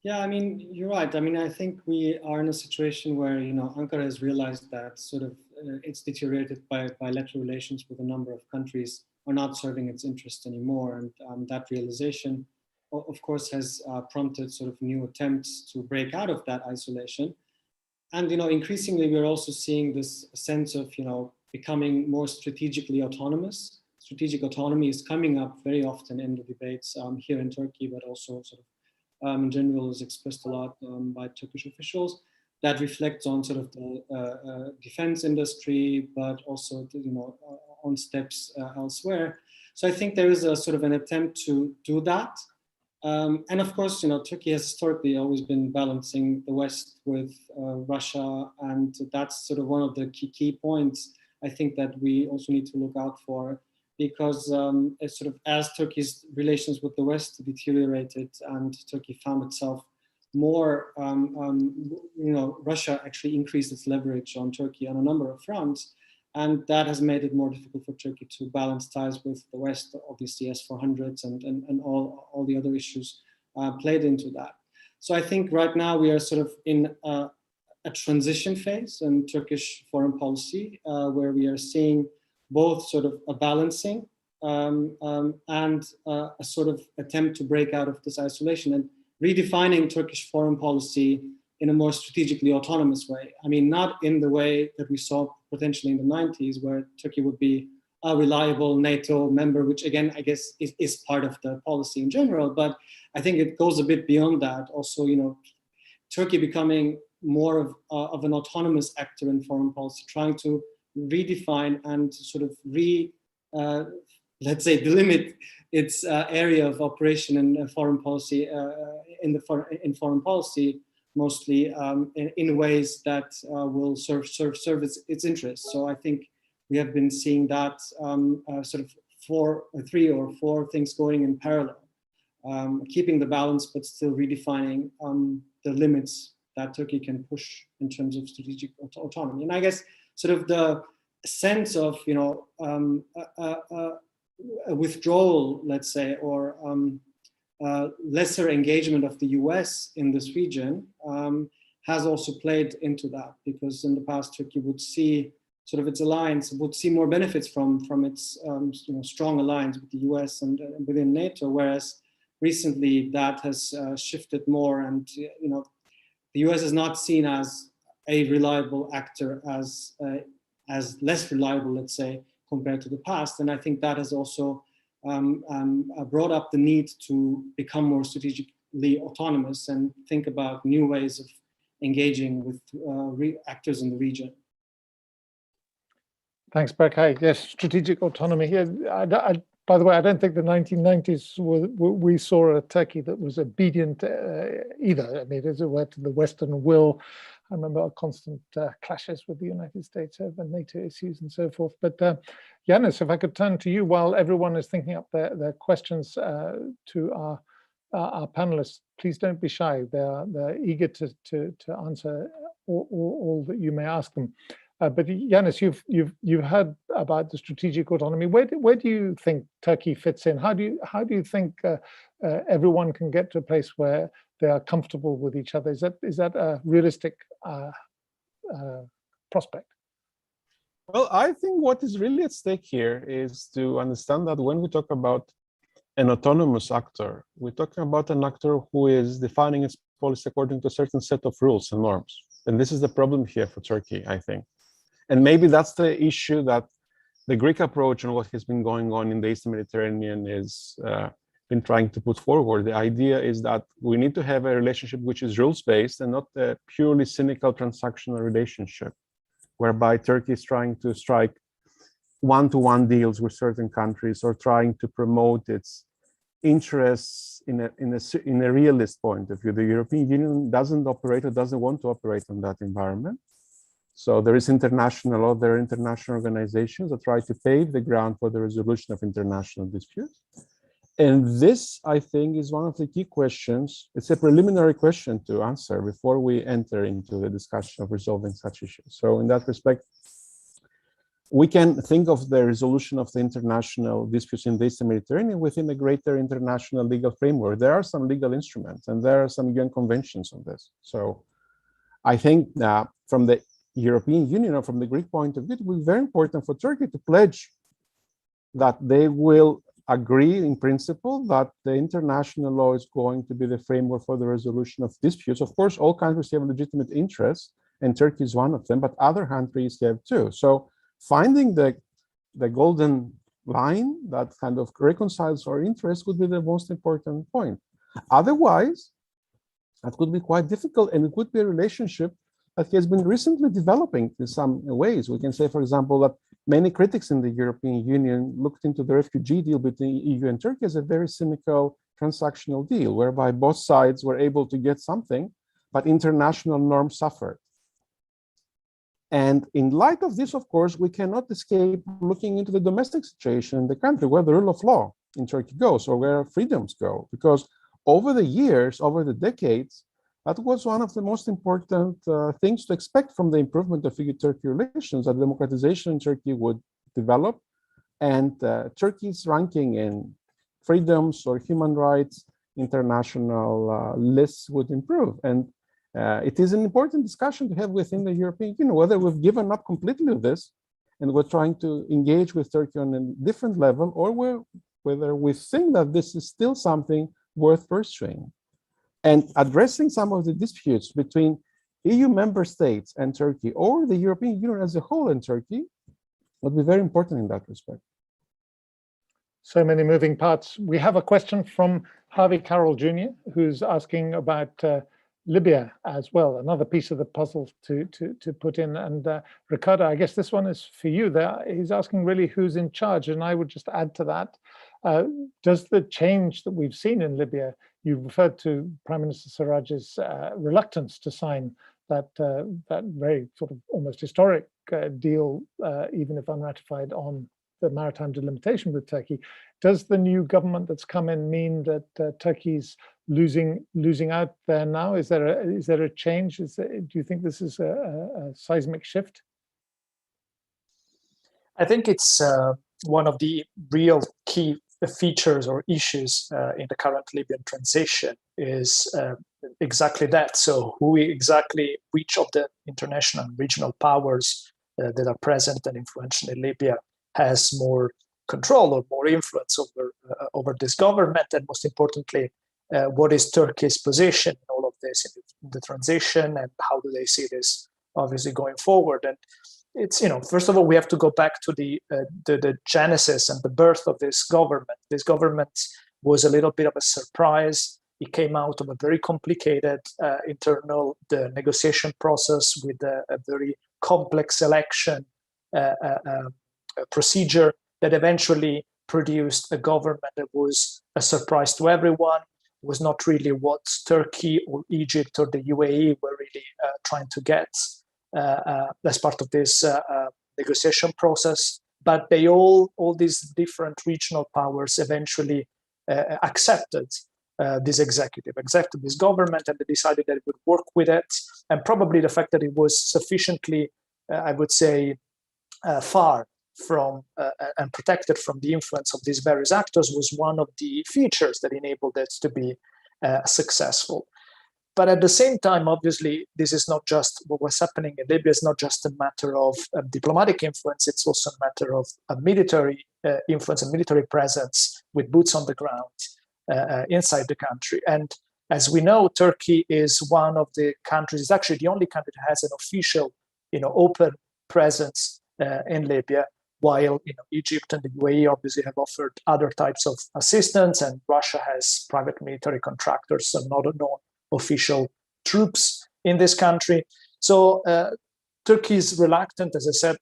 Yeah, you're right. I think we are in a situation where, Ankara has realized that sort of it's deteriorated by bilateral relations with a number of countries are not serving its interest anymore. And that realization, of course, has prompted sort of new attempts to break out of that isolation. And, increasingly, we're also seeing this sense of, becoming more strategically autonomous. Strategic autonomy is coming up very often in the debates here in Turkey, but also sort of in general is expressed a lot by Turkish officials. That reflects on sort of the defense industry, but also, on steps elsewhere. So I think there is a sort of an attempt to do that. And of course, Turkey has historically always been balancing the West with Russia, and that's sort of one of the key points I think that we also need to look out for, because as Turkey's relations with the West deteriorated and Turkey found itself more, Russia actually increased its leverage on Turkey on a number of fronts. And that has made it more difficult for Turkey to balance ties with the West, obviously S-400s and all the other issues played into that. So I think right now we are sort of in a transition phase in Turkish foreign policy, where we are seeing both sort of a balancing and a sort of attempt to break out of this isolation and redefining Turkish foreign policy in a more strategically autonomous way. Not in the way that we saw potentially in the 90s, where Turkey would be a reliable NATO member, which again, I guess is part of the policy in general, but I think it goes a bit beyond that. Also, Turkey becoming more of an autonomous actor in foreign policy, trying to redefine and sort of let's say, delimit its area of operation in foreign policy, in foreign policy, mostly in ways that will serve its interests. So I think we have been seeing that sort of 3 or 4 things going in parallel, keeping the balance, but still redefining the limits that Turkey can push in terms of strategic autonomy. And I guess sort of the sense of, you know, a withdrawal, let's say, or lesser engagement of the US in this region has also played into that, because in the past Turkey would see sort of its alliance, would see more benefits from its you know, strong alliance with the US and within NATO, whereas recently that has shifted more, and you know, the US is not seen as a reliable actor, as less reliable, let's say, compared to the past. And I think that has also brought up the need to become more strategically autonomous and think about new ways of engaging with actors in the region. Thanks, Berkay. Yes, strategic autonomy here. By the way, I don't think the 1990s we saw a Turkey that was obedient either. I mean, as it were, to the Western will. I remember constant clashes with the United States over NATO issues and so forth. But Ioannis, if I could turn to you while everyone is thinking up their questions to our panelists, please don't be shy. They're eager to answer all that you may ask them. But Ioannis, you've heard about the strategic autonomy. Where do you think Turkey fits in? How do you think everyone can get to a place where they are comfortable with each other? Is that a realistic prospect? Well, I think what is really at stake here is to understand that when we talk about an autonomous actor, we're talking about an actor who is defining its policy according to a certain set of rules and norms. And this is the problem here for Turkey, I think. And maybe that's the issue that the Greek approach and what has been going on in the Eastern Mediterranean is been trying to put forward. The idea is that we need to have a relationship which is rules-based and not a purely cynical transactional relationship, whereby Turkey is trying to strike one-to-one deals with certain countries or trying to promote its interests in a realist point of view. The European Union doesn't operate or doesn't want to operate in that environment. So there is international law, there are international organizations that try to pave the ground for the resolution of international disputes. And this, I think, is one of the key questions. It's a preliminary question to answer before we enter into the discussion of resolving such issues. So in that respect, we can think of the resolution of the international disputes in the Eastern Mediterranean within a greater international legal framework. There are some legal instruments and there are some UN conventions on this. So I think that from the European Union or from the Greek point of view, it will be very important for Turkey to pledge that they will agree in principle that the international law is going to be the framework for the resolution of disputes. Of course, all countries have legitimate interests, and Turkey is one of them, but other countries have too. So finding the golden line that kind of reconciles our interests would be the most important point. Otherwise, that could be quite difficult, and it would be a relationship that has been recently developing in some ways. We can say, for example, that many critics in the European Union looked into the refugee deal between EU and Turkey as a very cynical transactional deal, whereby both sides were able to get something, but international norms suffered. And in light of this, of course, we cannot escape looking into the domestic situation in the country, where the rule of law in Turkey goes, or where freedoms go, because over the years, over the decades, that was one of the most important things to expect from the improvement of EU-Turkey relations, that democratization in Turkey would develop, and Turkey's ranking in freedoms or human rights international lists would improve. And it is an important discussion to have within the European Union, whether we've given up completely of this and we're trying to engage with Turkey on a different level, or whether we think that this is still something worth pursuing. And addressing some of the disputes between EU member states and Turkey, or the European Union as a whole and Turkey, would be very important in that respect. So many moving parts. We have a question from Harvey Carroll Jr., who's asking about Libya as well, another piece of the puzzle to put in. And Ricardo, I guess this one is for you. He's asking really who's in charge, and I would just add to that. Does the change that we've seen in Libya, you referred to Prime Minister Sarraj's reluctance to sign that very sort of almost historic deal, even if unratified, on the maritime delimitation with Turkey. Does the new government that's come in mean that Turkey's losing out there now? Is there a change? Do you think this is a seismic shift? I think it's one of the real key features or issues in the current Libyan transition is exactly that. So which of the international and regional powers that are present and influential in Libya has more control or more influence over this government, and most importantly, what is Turkey's position in all of this, in the transition, and how do they see this obviously going forward? And it's, first of all, we have to go back to the genesis and the birth of this government. This government was a little bit of a surprise. It came out of a very complicated internal negotiation process with a very complex election procedure that eventually produced a government that was a surprise to everyone, was not really what Turkey or Egypt or the UAE were really trying to get as part of this negotiation process. But all these different regional powers eventually accepted this government, and they decided that it would work with it. And probably the fact that it was sufficiently, I would say, far from and protected from the influence of these various actors was one of the features that enabled it to be successful. But at the same time, obviously, this is not just what was happening in Libya. It's not just a matter of diplomatic influence. It's also a matter of military influence and military presence with boots on the ground inside the country. And as we know, Turkey is one of the countries, it's actually the only country that has an official, open presence in Libya, while Egypt and the UAE obviously have offered other types of assistance, and Russia has private military contractors, so not official troops in this country. So Turkey is reluctant, as I said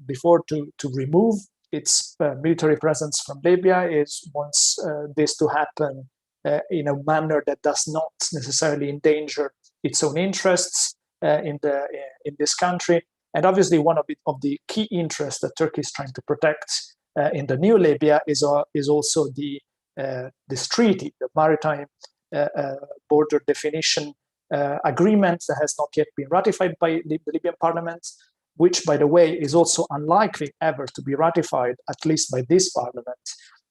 before, to remove its military presence from Libya. It wants this to happen in a manner that does not necessarily endanger its own interests in this country. And obviously, one of the key interests that Turkey is trying to protect in the new Libya is also this treaty, the maritime border definition agreement that has not yet been ratified by the Libyan parliament, which, by the way, is also unlikely ever to be ratified, at least by this parliament,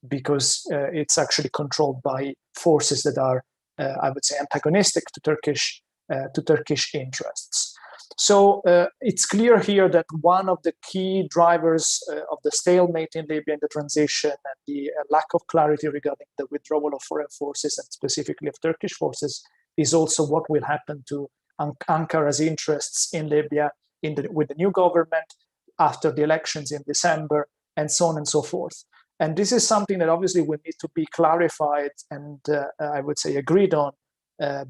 because it's actually controlled by forces that are, I would say, antagonistic to Turkish interests. So it's clear here that one of the key drivers of the stalemate in Libya in the transition and the lack of clarity regarding the withdrawal of foreign forces, and specifically of Turkish forces, is also what will happen to Ankara's interests in Libya with the new government after the elections in December, and so on and so forth. And this is something that obviously will need to be clarified and I would say agreed on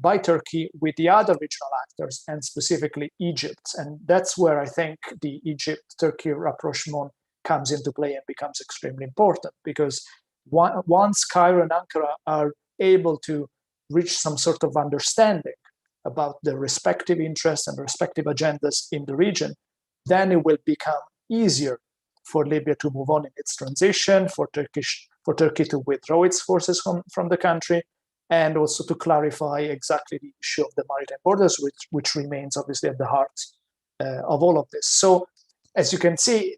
by Turkey with the other regional actors, and specifically Egypt. And that's where I think the Egypt-Turkey rapprochement comes into play and becomes extremely important, because once Cairo and Ankara are able to reach some sort of understanding about their respective interests and respective agendas in the region, then it will become easier for Libya to move on in its transition, for Turkey to withdraw its forces from the country, and also to clarify exactly the issue of the maritime borders, which remains obviously at the heart of all of this. So, as you can see,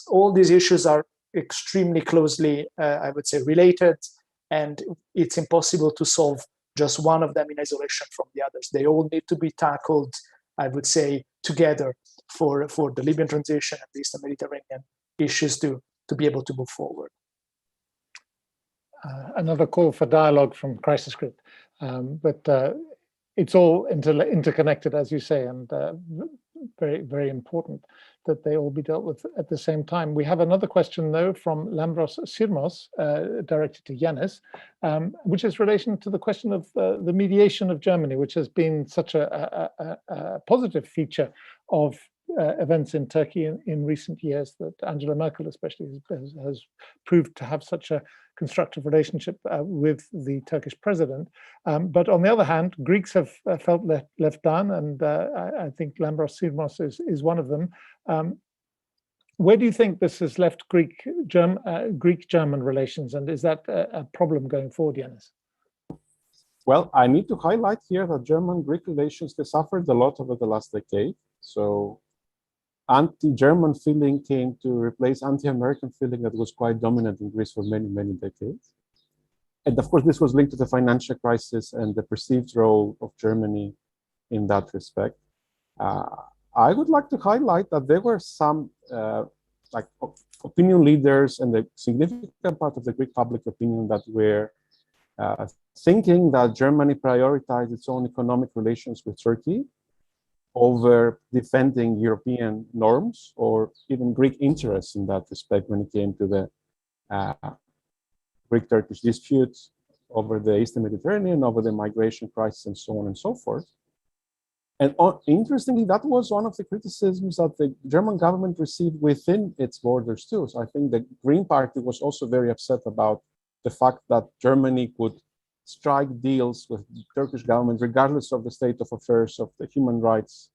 all these issues are extremely closely, I would say, related, and it's impossible to solve just one of them in isolation from the others. They all need to be tackled, I would say, together for the Libyan transition and the Eastern Mediterranean issues to be able to move forward. Another call for dialogue from Crisis Group, but it's all interconnected, as you say, and very, very important that they all be dealt with at the same time. We have another question, though, from Lambros Sirmos, directed to Ioannis, which is in relation to the question of the mediation of Germany, which has been such a positive feature of events in Turkey in recent years, that Angela Merkel especially has proved to have such a constructive relationship with the Turkish president. But on the other hand, Greeks have felt left down, and I think Lambros Sirmos is one of them. Where do you think this has left Greek-German relations, and is that a problem going forward, Ioannis? Well, I need to highlight here that German-Greek relations, they suffered a lot over the last decade. So anti-German feeling came to replace anti-American feeling that was quite dominant in Greece for many, many decades. And of course, this was linked to the financial crisis and the perceived role of Germany in that respect. I would like to highlight that there were some opinion leaders and a significant part of the Greek public opinion that were thinking that Germany prioritized its own economic relations with Turkey over defending European norms or even Greek interests in that respect when it came to the Greek-Turkish disputes over the Eastern Mediterranean, over the migration crisis, and so on and so forth. And interestingly, that was one of the criticisms that the German government received within its borders too. So I think the Green Party was also very upset about the fact that Germany could strike deals with the Turkish government, regardless of the state of affairs of the human rights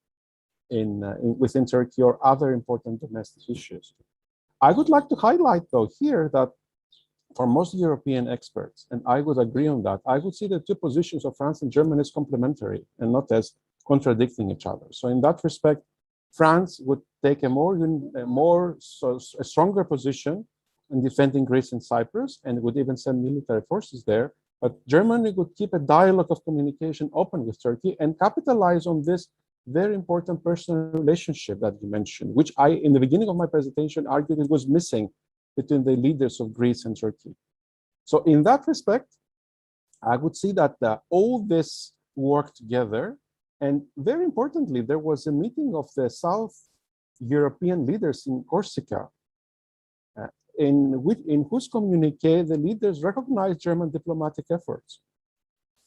within Turkey or other important domestic issues. I would like to highlight, though, here that for most European experts, and I would agree on that, I would see the two positions of France and Germany as complementary and not as contradicting each other. So in that respect, France would take a stronger position in defending Greece and Cyprus, and would even send military forces there. But Germany would keep a dialogue of communication open with Turkey and capitalize on this very important personal relationship that you mentioned, which I, in the beginning of my presentation, argued it was missing between the leaders of Greece and Turkey. So in that respect, I would see that all this worked together. And very importantly, there was a meeting of the South European leaders in Corsica, in whose communique the leaders recognized German diplomatic efforts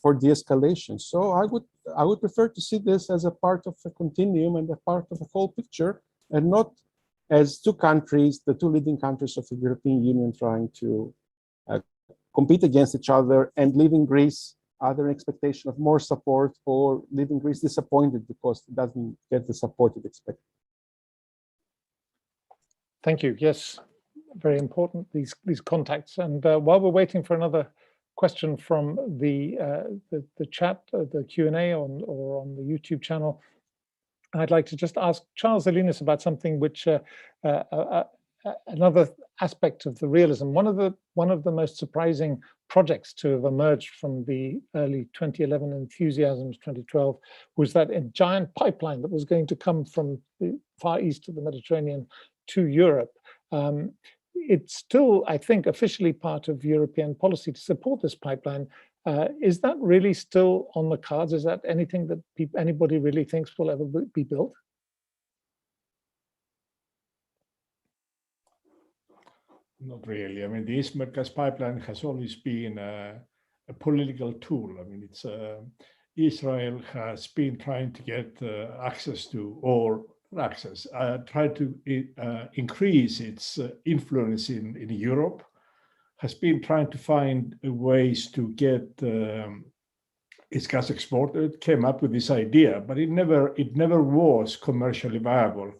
for de-escalation. So I would prefer to see this as a part of a continuum and a part of a whole picture, and not as two countries, the two leading countries of the European Union, trying to compete against each other and leaving Greece either an expectation of more support or leaving Greece disappointed because it doesn't get the support it expected. Thank you. Yes, very important, these contacts. And while we're waiting for another question from the chat, the Q&A or on the YouTube channel, I'd like to just ask Charles Ioannis about something which another aspect of the realism. One of the most surprising projects to have emerged from the early 2011 enthusiasms, 2012, was that a giant pipeline that was going to come from the far east of the Mediterranean to Europe. It's still, I think, officially part of European policy to support this pipeline. Is that really still on the cards? Is that anything that anybody really thinks will ever be built? Not really. I mean, the East Med gas pipeline has always been a political tool. I mean, it's Israel has been trying to get access to, or access, try to increase its influence in Europe, has been trying to find ways to get its gas exported, came up with this idea, but it never was commercially viable.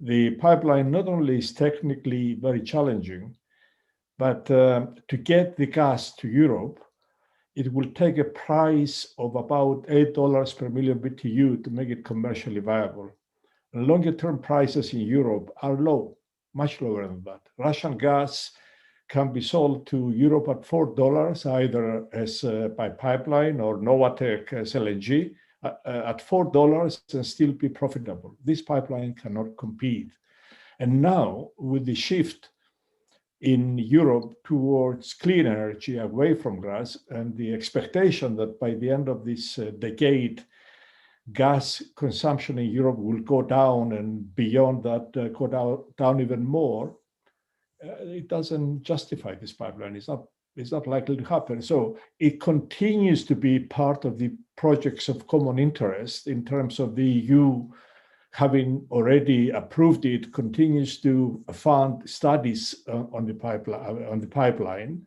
The pipeline not only is technically very challenging, but to get the gas to Europe, it will take a price of about $8 per million BTU to make it commercially viable. Longer-term prices in Europe are low, much lower than that. Russian gas can be sold to Europe at $4, either as by pipeline or Novatek as LNG, at $4 and still be profitable. This pipeline cannot compete. And now, with the shift in Europe towards clean energy away from gas, and the expectation that by the end of this decade, gas consumption in Europe will go down, and beyond that, go down even more, it doesn't justify this pipeline. It's not likely to happen. So it continues to be part of the projects of common interest in terms of the EU having already approved it, continues to fund studies on the pipeline.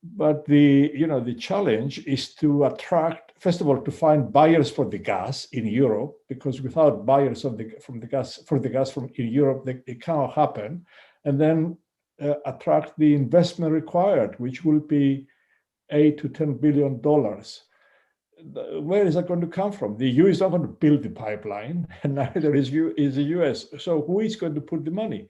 But the challenge is to attract, first of all, to find buyers for the gas in Europe, because without buyers in Europe, it cannot happen. And then attract the investment required, which will be $8 to $10 billion. Where is that going to come from? The EU is not going to build the pipeline, and neither is the US. So who is going to put the money?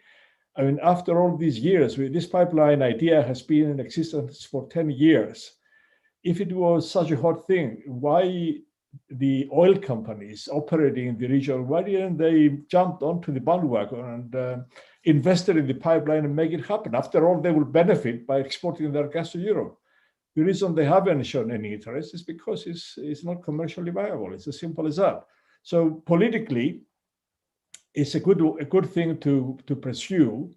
I mean, after all these years, this pipeline idea has been in existence for 10 years. If it was such a hot thing, why the oil companies operating in the region, why didn't they jump onto the bandwagon and invested in the pipeline and make it happen? After all, they will benefit by exporting their gas to Europe. The reason they haven't shown any interest is because it's not commercially viable. It's as simple as that. So politically, it's a good thing to pursue,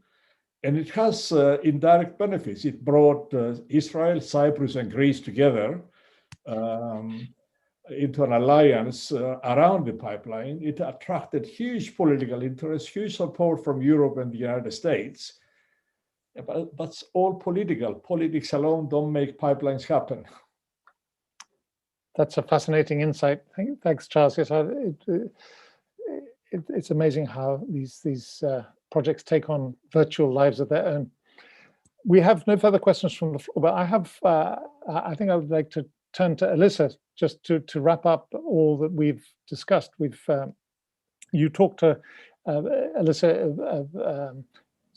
and it has indirect benefits. It brought Israel, Cyprus, and Greece together into an alliance around the pipeline. It attracted huge political interest, huge support from Europe and the United States. But that's all political. Politics alone don't make pipelines happen. That's a fascinating insight. Thanks, Charles. Yes, it's amazing how these projects take on virtual lives of their own. We have no further questions from the floor, but I think I would like to turn to Alyssa just to wrap up all that we've discussed. You talked to Alyssa of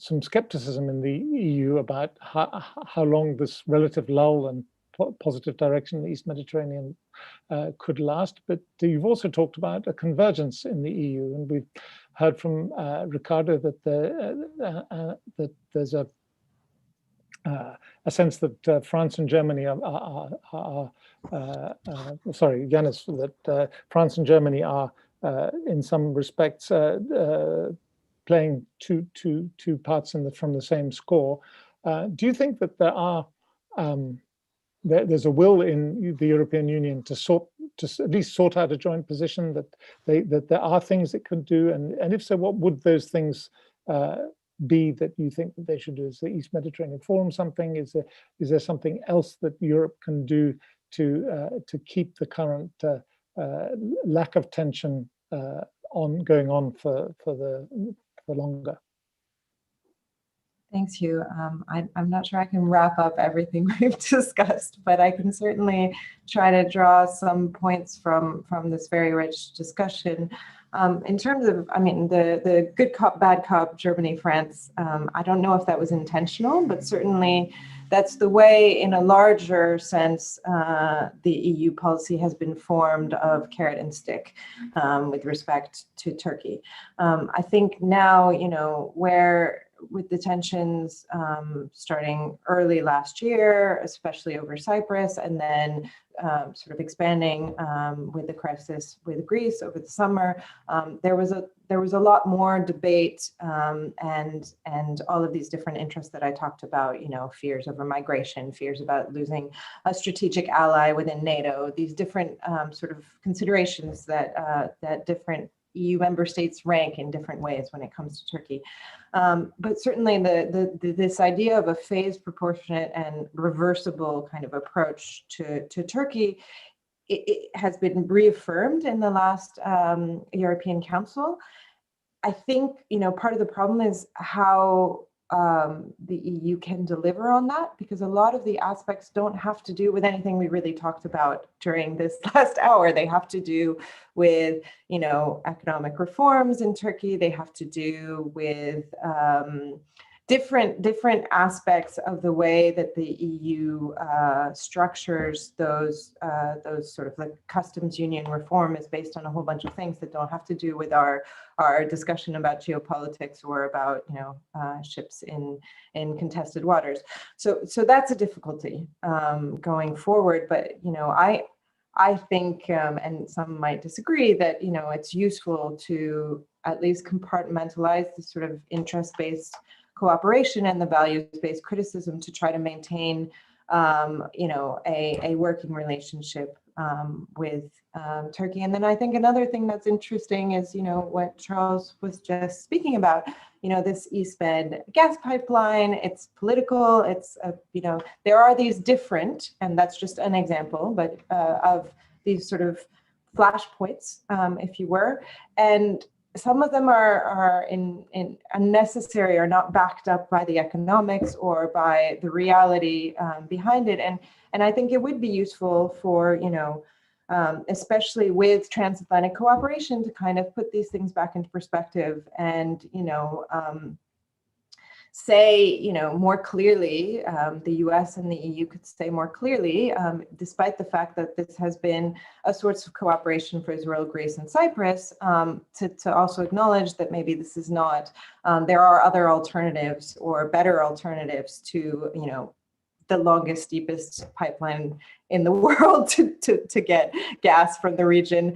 some skepticism in the EU about how long this relative lull and positive direction in the East Mediterranean could last. But you've also talked about a convergence in the EU, and we've heard from Ricardo that there's a sense that France and Germany sorry, Ioannis, that France and Germany are in some respects playing two parts from the same score. Do you think that there's a will in the European Union to at least sort out a joint position, that there are things it could do, and if so, what would those things be that you think that they should do? Is the East Mediterranean Forum something? Is there something else that Europe can do to keep the current lack of tension going on for longer? Thanks, Hugh. I'm not sure I can wrap up everything we've discussed, but I can certainly try to draw some points from this very rich discussion. In terms of, I mean, the good cop, bad cop, Germany, France, I don't know if that was intentional, but certainly that's the way, in a larger sense, the EU policy has been formed of carrot and stick with respect to Turkey. I think now, where with the tensions starting early last year, especially over Cyprus, and then sort of expanding with the crisis with Greece over the summer, there was a lot more debate and all of these different interests that I talked about, fears over migration, fears about losing a strategic ally within NATO, these different sort of considerations that different EU member states rank in different ways when it comes to Turkey. But certainly this idea of a phased, proportionate, and reversible kind of approach to Turkey, it has been reaffirmed in the last European Council. I think, part of the problem is how the EU can deliver on that, because a lot of the aspects don't have to do with anything we really talked about during this last hour. They have to do with, economic reforms in Turkey. They have to do with different aspects of the way that the EU structures those sort of like customs union reform is based on a whole bunch of things that don't have to do with our discussion about geopolitics or about ships in contested waters. So that's a difficulty going forward. But I think, and some might disagree, that, you know, it's useful to at least compartmentalize the sort of interest-based cooperation and the values-based criticism to try to maintain, you know, a working relationship with Turkey. And then I think another thing that's interesting is, you know, what Charles was just speaking about, you know, this East Med gas pipeline. It's political, it's, you know, there are these different, and that's just an example, but of these sort of flashpoints, if you were. And some of them are in unnecessary, or not backed up by the economics or by the reality behind it. And I think it would be useful for, you know, especially with transatlantic cooperation, to kind of put these things back into perspective and, you know, say, you know, more clearly, the US and the EU could say more clearly, despite the fact that this has been a source of cooperation for Israel, Greece, and Cyprus, to also acknowledge that maybe this is not, there are other alternatives or better alternatives to, you know, the longest, deepest pipeline in the world to get gas from the region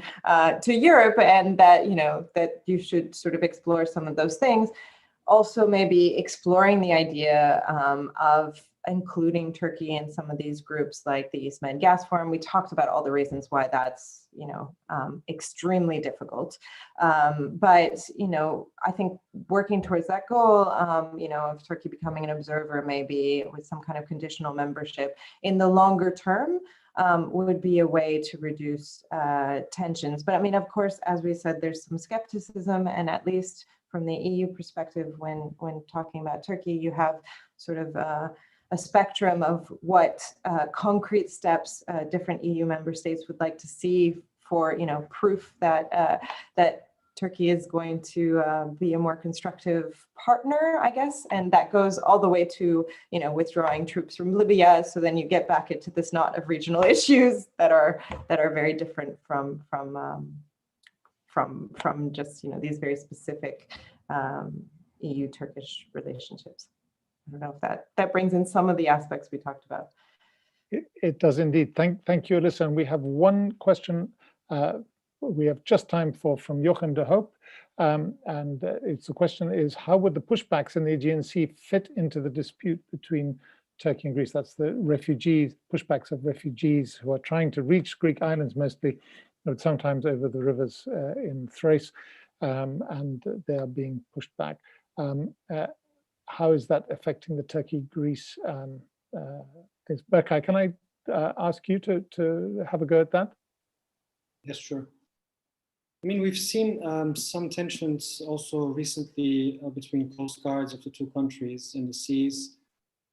to Europe, and that, you know, that you should sort of explore some of those things. Also, maybe exploring the idea of including Turkey in some of these groups like the East Med Gas Forum. We talked about all the reasons why that's, you know, extremely difficult. But, you know, I think working towards that goal, you know, of Turkey becoming an observer, maybe with some kind of conditional membership in the longer term, would be a way to reduce tensions. But I mean, of course, as we said, there's some skepticism, and at least from the EU perspective, when talking about Turkey, you have sort of a spectrum of what concrete steps different EU member states would like to see for, you know, proof that that Turkey is going to be a more constructive partner, I guess, and that goes all the way to, you know, withdrawing troops from Libya. So then you get back into this knot of regional issues that are very different from just, you know, these very specific EU-Turkish relationships. I don't know if that brings in some of the aspects we talked about. It does indeed. Thank you, Alyssa. And we have one question we have just time for from Jochen de Hoop. It's the question is, how would the pushbacks in the Aegean Sea fit into the dispute between Turkey and Greece? That's the refugees, pushbacks of refugees who are trying to reach Greek islands mostly, but sometimes over the rivers in Thrace, and they are being pushed back. How is that affecting the Turkey-Greece things? Berkay, can I ask you to have a go at that? Yes, sure. I mean, we've seen some tensions also recently between coast guards of the two countries in the seas.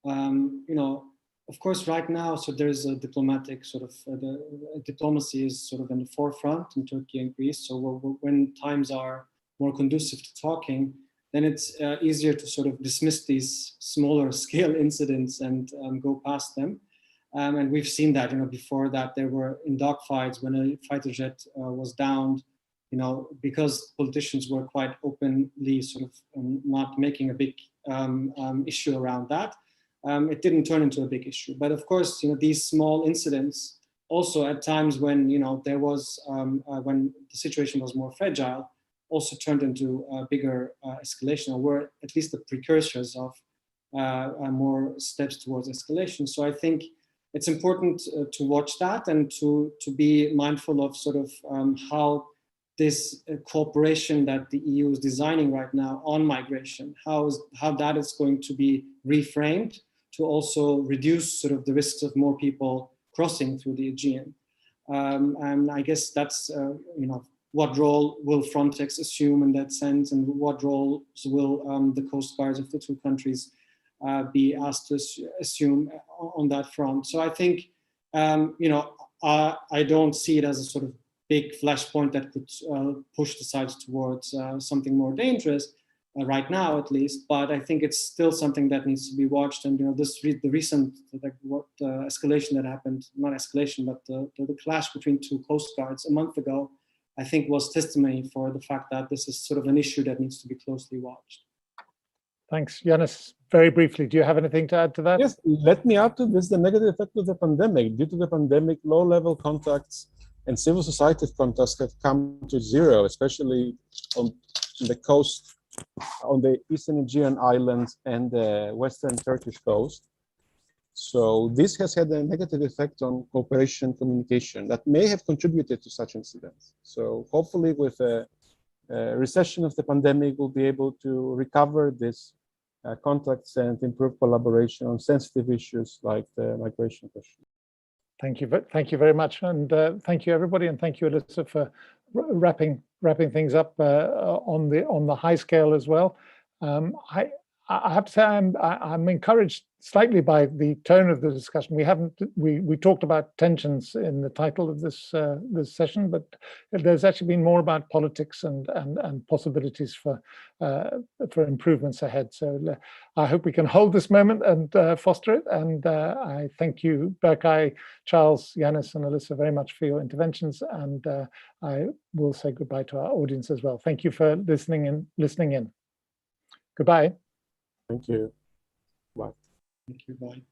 You know, of course, right now, so there's a diplomatic sort of, diplomacy is sort of in the forefront in Turkey and Greece. So when times are more conducive to talking, then it's easier to sort of dismiss these smaller scale incidents and go past them. And we've seen that, you know, before that there were in dogfights when a fighter jet was downed, you know, because politicians were quite openly sort of not making a big issue around that. It didn't turn into a big issue. But of course, you know, these small incidents also at times when, you know, there was, when the situation was more fragile, also turned into a bigger escalation, or were at least the precursors of more steps towards escalation. So I think it's important to watch that and to be mindful of sort of how this cooperation that the EU is designing right now on migration, how that is going to be reframed to also reduce sort of the risks of more people crossing through the Aegean. And I guess that's, you know, what role will Frontex assume in that sense, and what roles will the coast guards of the two countries be asked to assume on that front. So I think, you know, I don't see it as a sort of big flashpoint that could push the sides towards something more dangerous right now, at least. But I think it's still something that needs to be watched. And, you know, the recent escalation that happened, not escalation, but the clash between two coast guards a month ago, I think was testimony for the fact that this is sort of an issue that needs to be closely watched. Thanks, Ioannis. very briefly, do you have anything to add to that? Yes, let me add to this the negative effect of the pandemic. Due to the pandemic, low-level contacts and civil society contacts have come to zero, especially on the coast, on the Eastern Aegean Islands and the Western Turkish coast. So this has had a negative effect on cooperation communication that may have contributed to such incidents. So hopefully with a recession of the pandemic, we'll be able to recover this contacts and improve collaboration on sensitive issues like the migration question. Thank you very much, and thank you everybody, and thank you Alyssa for wrapping things up on the high scale as well. I have to say I'm encouraged slightly by the tone of the discussion. We talked about tensions in the title of this this session, but there's actually been more about politics and possibilities for improvements ahead. So I hope we can hold this moment and foster it. And I thank you, Berkay, Charles, Ioannis, and Alyssa very much for your interventions. And I will say goodbye to our audience as well. Thank you for listening in. Goodbye. Thank you. Bye. Thank you. Bye.